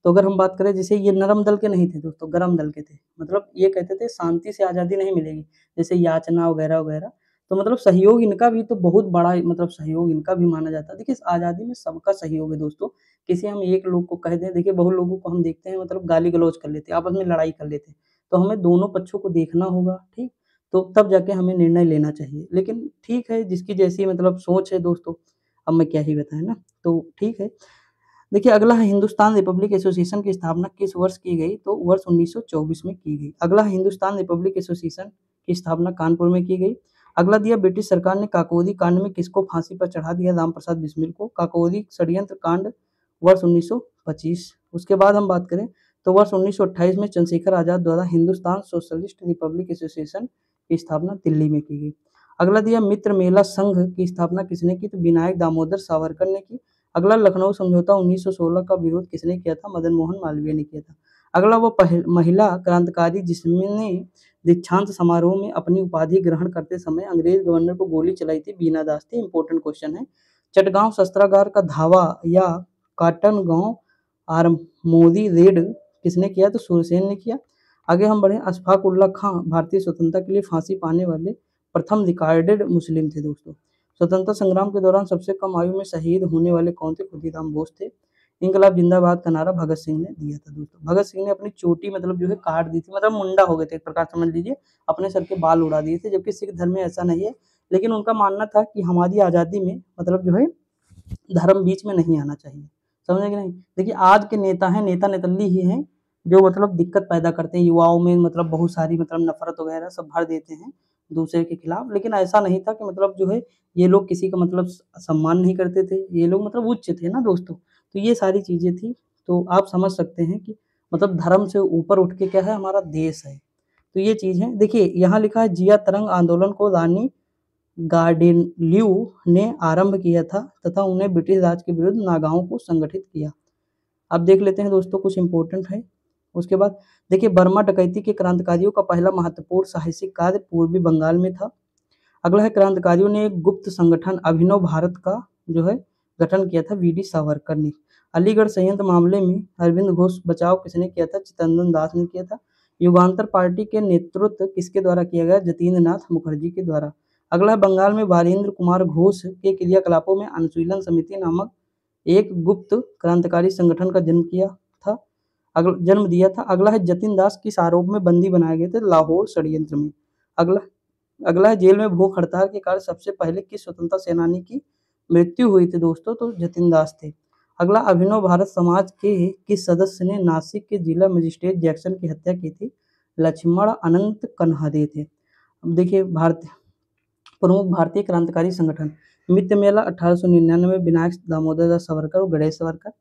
तो अगर हम बात करें, जैसे ये नरम दल के नहीं थे दोस्तों, गरम दल के थे, मतलब ये कहते थे शांति से आज़ादी नहीं मिलेगी, जैसे याचना वगैरह वगैरह। तो मतलब सहयोग इनका भी तो बहुत बड़ा, मतलब सहयोग इनका भी माना जाता है। देखिए इस आज़ादी में सबका सहयोग है दोस्तों, किसी हम एक लोग को कह दें, देखिए बहुत लोगों को हम देखते हैं मतलब गाली गलौज कर लेते हैं, आपस में लड़ाई कर लेते हैं, तो हमें दोनों पक्षों को देखना होगा। ठीक, तो तब जाके हमें निर्णय लेना चाहिए। लेकिन ठीक है, जिसकी जैसी मतलब सोच है दोस्तों, अब मैं क्या ही बताएं ना, तो ठीक है। देखिए अगला है हिंदुस्तान रिपब्लिक एसोसिएशन की स्थापना किस वर्ष की गई, तो वर्ष 1924 में की गई। अगला हिंदुस्तान रिपब्लिक एसोसिएशन की स्थापना कानपुर में की गई। अगला दिया, ब्रिटिश सरकार ने काकोरी कांड में किसको फांसी पर चढ़ा दिया, राम प्रसाद बिस्मिल को। काकोरी षड्यंत्र कांड वर्ष 1925। उसके बाद हम बात करें तो वर्ष 1928 में चंद्रशेखर आजाद द्वारा हिंदुस्तान सोशलिस्ट रिपब्लिक एसोसिएशन की स्थापना दिल्ली में की गई। अगला दिया, मित्र मेला संघ की स्थापना किसने की, तो विनायक दामोदर सावरकर ने की। अगला, लखनऊ समझौता 1916 का विरोध किसने किया था, मदन मोहन मालवीय ने किया था। अगला, वो महिला क्रांतिकारी जिसने दीक्षांत समारोह में अपनी उपाधि ग्रहण करते समय अंग्रेज गवर्नर को गोली चलाई थी, बीना दास थी। इंपॉर्टेंट क्वेश्चन है। चटगांव शस्त्रागार का धावा या काटन गांव आरमोरी रेड किसने किया, तो सूरसेन ने किया। आगे हम बढ़े, अशफाक उल्लाह खां भारतीय स्वतंत्रता के लिए फांसी पाने वाले प्रथम रिकॉर्डेड मुस्लिम थे दोस्तों। स्वतंत्रता संग्राम के दौरान सबसे कम आयु में शहीद होने वाले कौन थे, खुदीराम बोस थे। इनकलाब जिंदाबाद का नारा भगत सिंह ने दिया था दोस्तों। भगत सिंह ने अपनी चोटी मतलब जो है काट दी थी, मतलब मुंडा हो गए थे एक प्रकार समझ लीजिए, अपने सर के बाल उड़ा दिए थे, जबकि सिख धर्म में ऐसा नहीं है। लेकिन उनका मानना था कि हमारी आज़ादी में मतलब जो है धर्म बीच में नहीं आना चाहिए, समझे कि नहीं। देखिए आज के नेता हैं, नेता नेतली ही हैं, जो मतलब दिक्कत पैदा करते हैं युवाओं में, मतलब बहुत सारी मतलब नफरत वगैरह सब भर देते हैं दूसरे के खिलाफ। लेकिन ऐसा नहीं था कि मतलब जो है ये लोग किसी का मतलब सम्मान नहीं करते थे, ये लोग मतलब उच्च थे ना दोस्तों। तो ये सारी चीजें थी, तो आप समझ सकते हैं कि मतलब धर्म से ऊपर उठ के क्या है, हमारा देश है। तो ये चीज है। देखिए यहाँ लिखा है, जिया तरंग आंदोलन को रानी गार्डिनल्यू ने आरंभ किया था तथा उन्हें ब्रिटिश राज के विरुद्ध नागाओं को संगठित किया। अब देख लेते हैं दोस्तों, कुछ इंपॉर्टेंट है। उसके बाद देखिए, बर्मा डकैती के क्रांतिकारियों का पहला महत्वपूर्ण साहसिक कार्य पूर्वी बंगाल में था। अगला है, क्रांतिकारियों ने एक गुप्त संगठन अभिनव भारत का जो है गठन किया था, वीडी सावरकर ने। अलीगढ़ संयंत्र मामले में अरविंद घोष बचाव किसने किया था, चित्तरंजन दास ने किया था। युगांतर पार्टी के नेतृत्व किसके द्वारा किया गया, जतीन्द्र नाथ मुखर्जी के द्वारा। अगला है, बंगाल में बारेंद्र कुमार घोष के क्रियाकलापों में अनुशीलन समिति नामक एक गुप्त क्रांतिकारी संगठन का जन्म दिया था। अगला है, जतिन दास किस आरोप में बंदी बनाए गए थे, लाहौर षड्यंत्र में। अगला अगला है जेल में भूख हड़ताल के कारण सबसे पहले किस स्वतंत्रता सेनानी की मृत्यु हुई थी दोस्तों, तो जतिन दास थे। अगला अभिनव भारत समाज के किस सदस्य ने नासिक के जिला मजिस्ट्रेट जैक्सन की हत्या की थी, लक्ष्मण अनंत कन्हादे थे। अब देखिए प्रमुख भारतीय क्रांतिकारी संगठन मित्र मेला 1899, विनायक दामोदर दास सावरकर और गणेश सावरकर।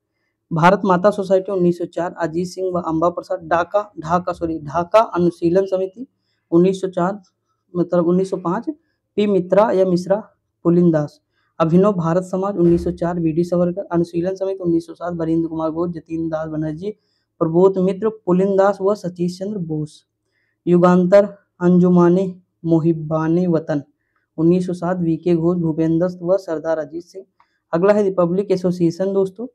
भारत माता सोसाइटी 1904, अजीत सिंह व अम्बा प्रसाद। ढाका अनुशीलन समिति 1904 मतलब 1905, पी मित्रा या मिश्रा पुलिनदास। अभिनव भारत समाज 1904, बी डी सावरकर। अनुशीलन समिति 1907, वरिंद्र कुमार घोष, जतीन दास बनर्जी, प्रबोध मित्र, पुलिनदास व सतीश चंद्र बोस। युगांतर अंजुमाने मोहिब्बाने वतन 1907, वी के घोष, भूपेंद्र दत्त व सरदार अजीत सिंह। अगला है रिपब्लिक एसोसिएशन दोस्तों,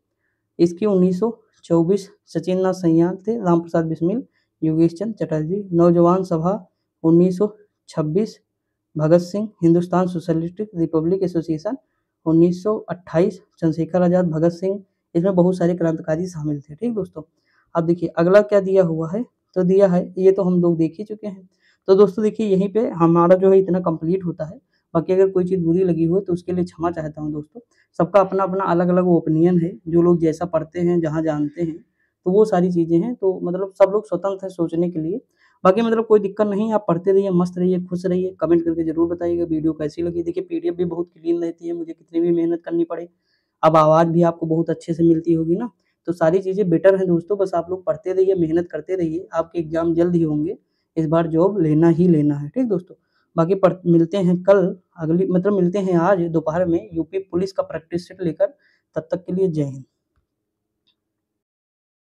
इसकी 1924 सचिन नाथ सैयाल थे, राम प्रसाद बिस्मिल, योगेश चंद्र Chatterjee. Naujawan Sabha 1926, Bhagat Singh. Hindustan socialistic republic association 1928, Chandrashekhar Azad, Bhagat Singh. इसमें बहुत सारे क्रांतिकारी शामिल थे। ठीक दोस्तों, अब देखिए अगला क्या दिया हुआ है, तो दिया है, ये तो हम लोग देख ही चुके हैं। तो दोस्तों देखिए यहीं पे हमारा जो है इतना कंप्लीट होता है। बाकी अगर कोई चीज़ बुरी लगी हो तो उसके लिए क्षमा चाहता हूँ दोस्तों। सबका अपना अपना अलग अलग ओपिनियन है, जो लोग जैसा पढ़ते हैं, जहाँ जानते हैं, तो वो सारी चीज़ें हैं। तो मतलब सब लोग स्वतंत्र हैं सोचने के लिए। बाकी मतलब कोई दिक्कत नहीं, आप पढ़ते रहिए, मस्त रहिए, खुश रहिए। कमेंट करके ज़रूर बताइएगा वीडियो कैसी लगी। देखिए पीडीएफ भी बहुत क्लीन रहती है, मुझे कितनी भी मेहनत करनी पड़े। अब आवाज़ भी आपको बहुत अच्छे से मिलती होगी ना, तो सारी चीज़ें बेटर हैं दोस्तों। बस आप लोग पढ़ते रहिए, मेहनत करते रहिए, आपके एग्ज़ाम जल्द ही होंगे। इस बार जॉब लेना ही लेना है। ठीक दोस्तों, बाकी मिलते हैं कल, मिलते हैं आज दोपहर में यूपी पुलिस का प्रैक्टिस सेट लेकर। तब तक के लिए जय हिंद।